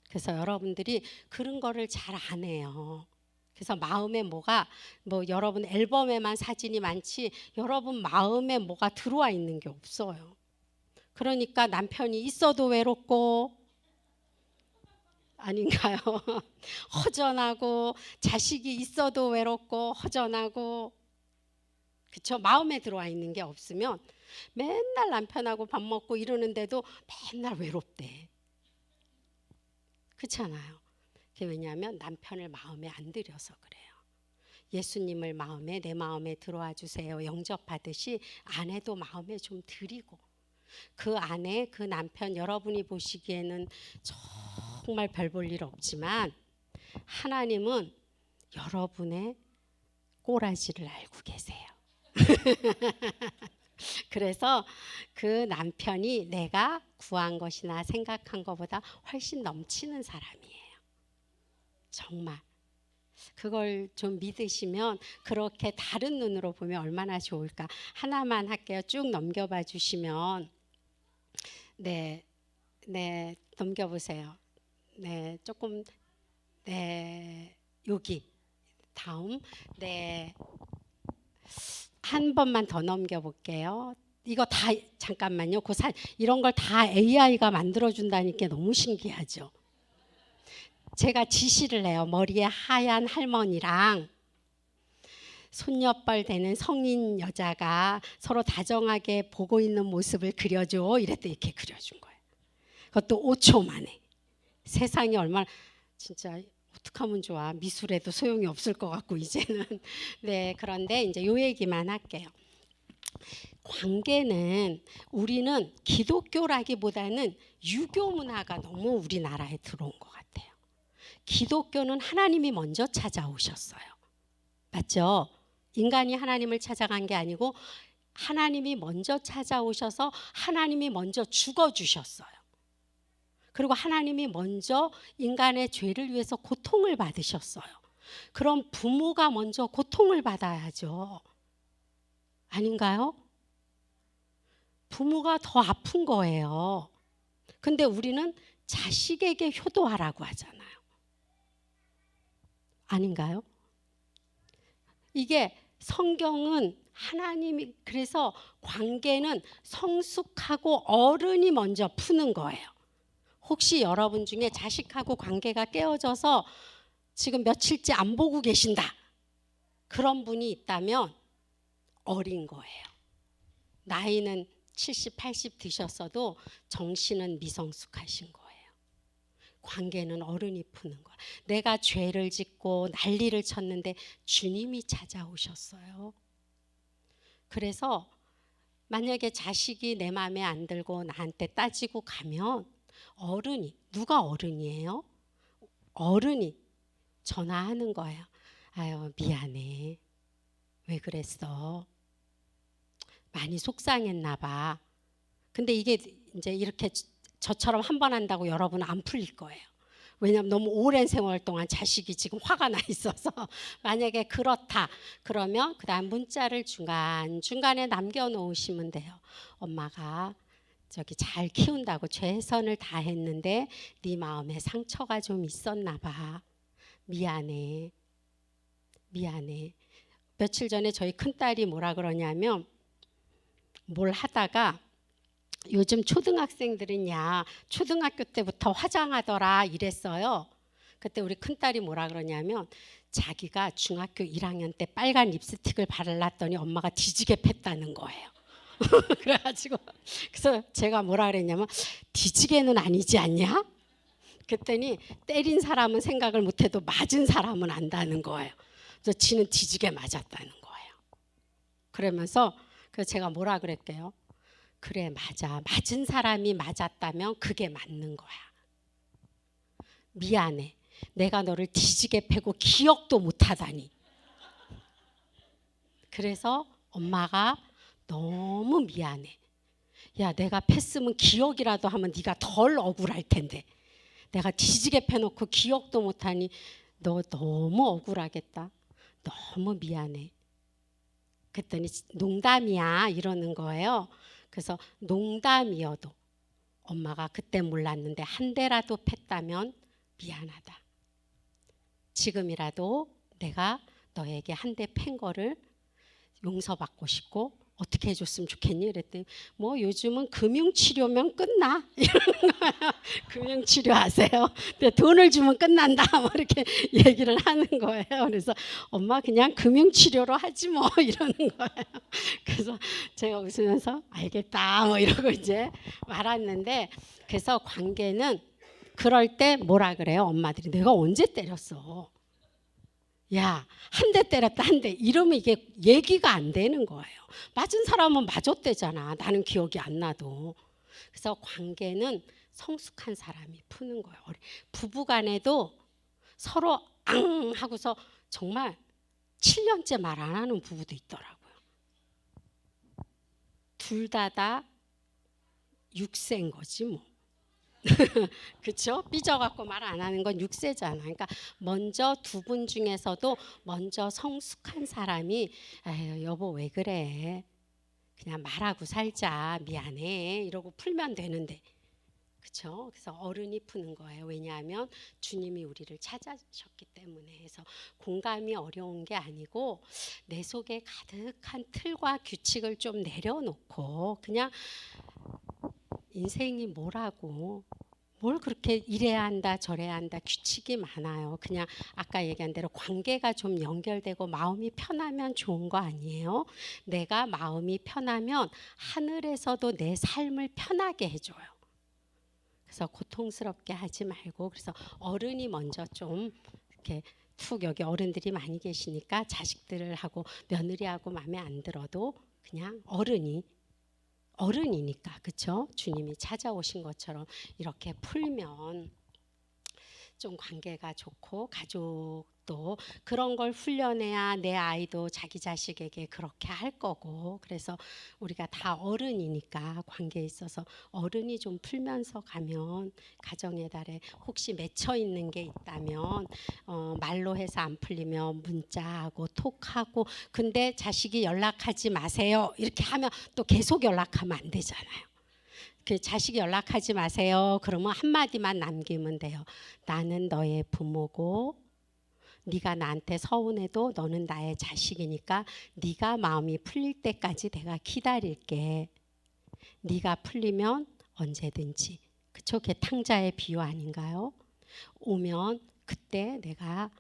그래서 여러분들이 그런 거를 잘 안 해요. 그래서 마음에 뭐가 여러분 앨범에만 사진이 많지 여러분 마음에 뭐가 들어와 있는 게 없어요. 그러니까 남편이 있어도 외롭고 아닌가요? 허전하고 자식이 있어도 외롭고 허전하고 그쵸? 마음에 들어와 있는 게 없으면 맨날 남편하고 밥 먹고 이러는데도 맨날 외롭대. 그렇잖아요. 그게 왜냐하면 남편을 마음에 안 들여서 그래요. 예수님을 마음에 내 마음에 들어와 주세요. 영접하듯이 아내도 마음에 좀 드리고 그 안에 그 남편 여러분이 보시기에는 정말 별 볼 일 없지만 하나님은 여러분의 꼬라지를 알고 계세요. 그래서 그 남편이 내가 구한 것이나 생각한 것보다 훨씬 넘치는 사람이에요. 정말. 그걸 좀 믿으시면 그렇게 다른 눈으로 보면 얼마나 좋을까. 하나만 할게요. 쭉 넘겨봐 주시면. 네, 네, 넘겨보세요. 네, 조금, 네, 여기. 다음, 네, 한 번만 더 넘겨볼게요. 이거 다, 잠깐만요. 이런 걸 다 AI가 만들어준다니까 너무 신기하죠. 제가 지시를 해요. 머리에 하얀 할머니랑 손녀뻘 되는 성인 여자가 서로 다정하게 보고 있는 모습을 그려줘. 이랬더니 이렇게 그려준 거예요. 그것도 5초 만에. 세상이 얼마나 진짜 어떡하면 좋아. 미술에도 소용이 없을 것 같고 이제는. 네, 그런데 이제 요 얘기만 할게요. 관계는 우리는 기독교라기보다는 유교 문화가 너무 우리나라에 들어온 것 같아요. 기독교는 하나님이 먼저 찾아오셨어요. 맞죠? 인간이 하나님을 찾아간 게 아니고 하나님이 먼저 찾아오셔서 하나님이 먼저 죽어주셨어요. 그리고 하나님이 먼저 인간의 죄를 위해서 고통을 받으셨어요. 그럼 부모가 먼저 고통을 받아야죠. 아닌가요? 부모가 더 아픈 거예요. 근데 우리는 자식에게 효도하라고 하잖아요. 아닌가요? 이게 성경은 하나님이 그래서 관계는 성숙하고 어른이 먼저 푸는 거예요. 혹시 여러분 중에 자식하고 관계가 깨어져서 지금 며칠째 안 보고 계신다. 그런 분이 있다면 어린 거예요. 나이는 70, 80 드셨어도 정신은 미성숙하신 거예요. 관계는 어른이 푸는 거야. 내가 죄를 짓고 난리를 쳤는데 주님이 찾아오셨어요. 그래서 만약에 자식이 내 마음에 안 들고 나한테 따지고 가면 어른이, 누가 어른이에요? 어른이 전화하는 거예요. 아유, 미안해. 왜 그랬어? 많이 속상했나 봐. 근데 이게 이제 이렇게 저처럼 한 번 한다고 여러분은 안 풀릴 거예요. 왜냐하면 너무 오랜 세월 동안 자식이 지금 화가 나 있어서 만약에 그렇다 그러면 그다음 문자를 중간중간에 남겨놓으시면 돼요. 엄마가 저기 잘 키운다고 최선을 다했는데 네 마음에 상처가 좀 있었나 봐. 미안해. 미안해. 며칠 전에 저희 큰딸이 뭐라 그러냐면 뭘 하다가 요즘 초등학생들은야 초등학교 때부터 화장하더라 이랬어요. 그때 우리 큰딸이 뭐라 그러냐면 자기가 중학교 1학년 때 빨간 립스틱을 발랐더니 엄마가 뒤지게 팼다는 거예요. 그래가지고 그래서 제가 뭐라 그랬냐면 뒤지게는 아니지 않냐? 그랬더니 때린 사람은 생각을 못해도 맞은 사람은 안다는 거예요. 그래서 지는 뒤지게 맞았다는 거예요. 그러면서 그래서 제가 뭐라 그랬게요? 그래 맞아. 맞은 사람이 맞았다면 그게 맞는 거야. 미안해. 내가 너를 뒤지게 패고 기억도 못하다니. 그래서 엄마가 너무 미안해. 야 내가 팼으면 기억이라도 하면 네가 덜 억울할 텐데 내가 뒤지게 패놓고 기억도 못하니 너 너무 억울하겠다. 너무 미안해. 그랬더니 농담이야 이러는 거예요. 그래서 농담이어도 엄마가 그때 몰랐는데 한 대라도 팼다면 미안하다. 지금이라도 내가 너에게 한 대 팬 거를 용서받고 싶고 어떻게 해줬으면 좋겠니? 그랬더니 뭐 요즘은 금융치료면 끝나 이러는 거야. 금융치료 하세요. 근데 돈을 주면 끝난다 뭐 이렇게 얘기를 하는 거예요. 그래서 엄마 그냥 금융치료로 하지 뭐 이러는 거예요. 그래서 제가 웃으면서 알겠다 뭐 이러고 이제 말았는데 그래서 관계는 그럴 때 뭐라 그래요? 엄마들이 내가 언제 때렸어? 야, 한 대 때렸다 한 대 이러면 이게 얘기가 안 되는 거예요. 맞은 사람은 맞았대잖아. 나는 기억이 안 나도. 그래서 관계는 성숙한 사람이 푸는 거예요. 부부간에도 서로 앙 하고서 정말 7년째 말 안 하는 부부도 있더라고요. 둘 다 6세인 거지 뭐. 그렇죠? 삐져갖고 말 안 하는 건 6세잖아. 그러니까 먼저 두 분 중에서도 먼저 성숙한 사람이 에휴, 여보 왜 그래? 그냥 말하고 살자. 미안해. 이러고 풀면 되는데. 그렇죠? 그래서 어른이 푸는 거예요. 왜냐하면 주님이 우리를 찾아주셨기 때문에. 그래서 공감이 어려운 게 아니고 내 속에 가득한 틀과 규칙을 좀 내려놓고 그냥 인생이 뭐라고 뭘 그렇게 이래야 한다 저래야 한다 규칙이 많아요. 그냥 아까 얘기한 대로 관계가 좀 연결되고 마음이 편하면 좋은 거 아니에요? 내가 마음이 편하면 하늘에서도 내 삶을 편하게 해줘요. 그래서 고통스럽게 하지 말고 그래서 어른이 먼저 좀 이렇게 툭 여기 어른들이 많이 계시니까 자식들하고 며느리하고 마음에 안 들어도 그냥 어른이니까 그렇죠? 주님이 찾아오신 것처럼 이렇게 풀면 좀 관계가 좋고 가족도 그런 걸 훈련해야 내 아이도 자기 자식에게 그렇게 할 거고 그래서 우리가 다 어른이니까 관계에 있어서 어른이 좀 풀면서 가면 가정의 달에 혹시 맺혀 있는 게 있다면 말로 해서 안 풀리면 문자하고 톡하고 근데 자식이 연락하지 마세요 이렇게 하면 또 계속 연락하면 안 되잖아요. 그 자식 연락하지 마세요. 그러면 한마디만 남기면 돼요. 나는 너의 부모고 네가 나한테 서운해도 너는 나의 자식이니까 네가 마음이 풀릴 때까지 내가 기다릴게. 네가 풀리면 언제든지. 그쵸? 그게 탕자의 비유 아닌가요? 오면 그때 내가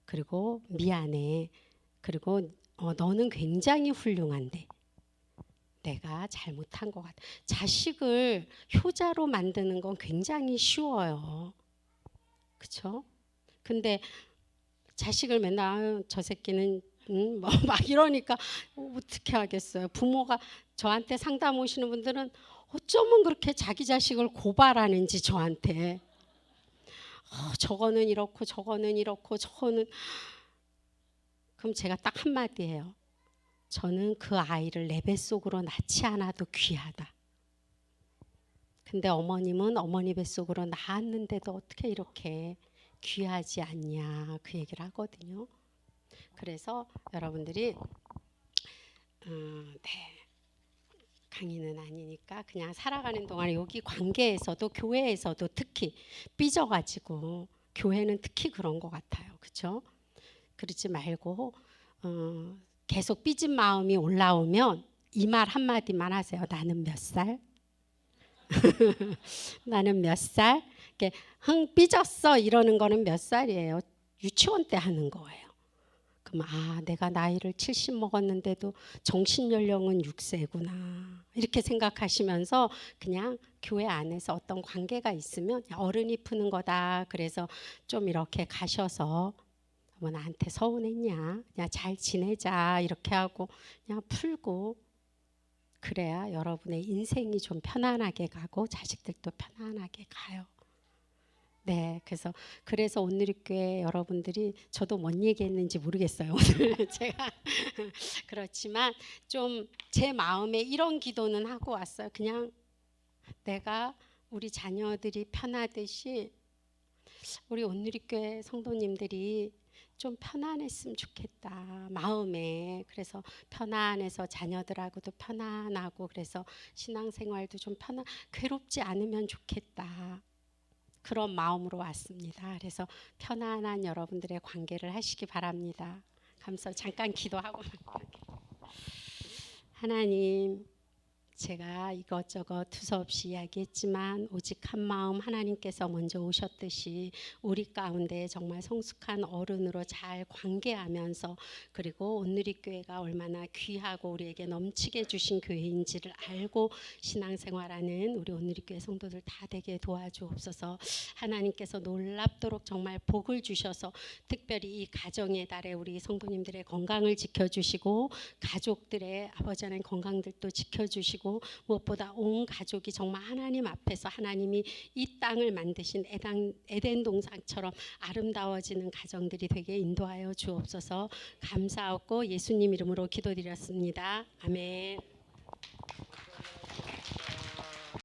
그리고 미안해. 그리고 너는 굉장히 훌륭한데 내가 잘못한 것 같아. 자식을 효자로 만드는 건 굉장히 쉬워요. 그렇죠? 근데 자식을 맨날 저 새끼는 뭐 막 이러니까 어떻게 하겠어요. 부모가 저한테 상담 오시는 분들은 어쩌면 그렇게 자기 자식을 고발하는지 저한테 저거는 이렇고 저거는 이렇고 저거는 그럼 제가 딱 한마디예요. 저는 그 아이를 내 뱃속으로 낳지 않아도 귀하다. 근데 어머님은 어머니 뱃속으로 낳았는데도 어떻게 이렇게 귀하지 않냐 그 얘기를 하거든요. 그래서 여러분들이 네, 강의는 아니니까 그냥 살아가는 동안에 여기 관계에서도 교회에서도 특히 삐져가지고 교회는 특히 그런 것 같아요. 그렇죠? 그러지 말고 계속 삐진 마음이 올라오면 이 말 한마디만 하세요. 나는 몇 살? 나는 몇 살? 이렇게 흥 삐졌어 이러는 거는 몇 살이에요? 유치원 때 하는 거예요. 그럼 내가 나이를 70 먹었는데도 정신 연령은 6세구나 이렇게 생각하시면서 그냥 교회 안에서 어떤 관계가 있으면 어른이 푸는 거다. 그래서 좀 이렇게 가셔서 뭐 나한테 서운했냐? 그냥 잘 지내자 이렇게 하고 그냥 풀고 그래야 여러분의 인생이 좀 편안하게 가고 자식들도 편안하게 가요. 네, 그래서 온누리교회 여러분들이 저도 뭔 얘기했는지 모르겠어요. 오늘 제가 그렇지만 좀 제 마음에 이런 기도는 하고 왔어요. 그냥 내가 우리 자녀들이 편하듯이 우리 온누리교회 성도님들이 좀 편안했으면 좋겠다 마음에. 그래서 편안해서 자녀들하고도 편안하고 그래서 신앙생활도 좀 괴롭지 않으면 좋겠다 그런 마음으로 왔습니다. 그래서 편안한 여러분들의 관계를 하시기 바랍니다. 감사. 잠깐 기도하고 하나님 제가 이것저것 두서없이 이야기했지만 오직 한 마음 하나님께서 먼저 오셨듯이 우리 가운데 정말 성숙한 어른으로 잘 관계하면서 그리고 온누리교회가 얼마나 귀하고 우리에게 넘치게 주신 교회인지를 알고 신앙생활하는 우리 온누리교회 성도들 다 되게 도와주옵소서. 하나님께서 놀랍도록 정말 복을 주셔서 특별히 이 가정의 달에 우리 성도님들의 건강을 지켜주시고 가족들의 아버지 하나님 건강들도 지켜주시고 주시고 무엇보다 온 가족이 정말 하나님 앞에서 하나님이 이 땅을 만드신 에덴 동산처럼 아름다워지는 가정들이 되게 인도하여 주옵소서. 감사하고 예수님 이름으로 기도드렸습니다. 아멘.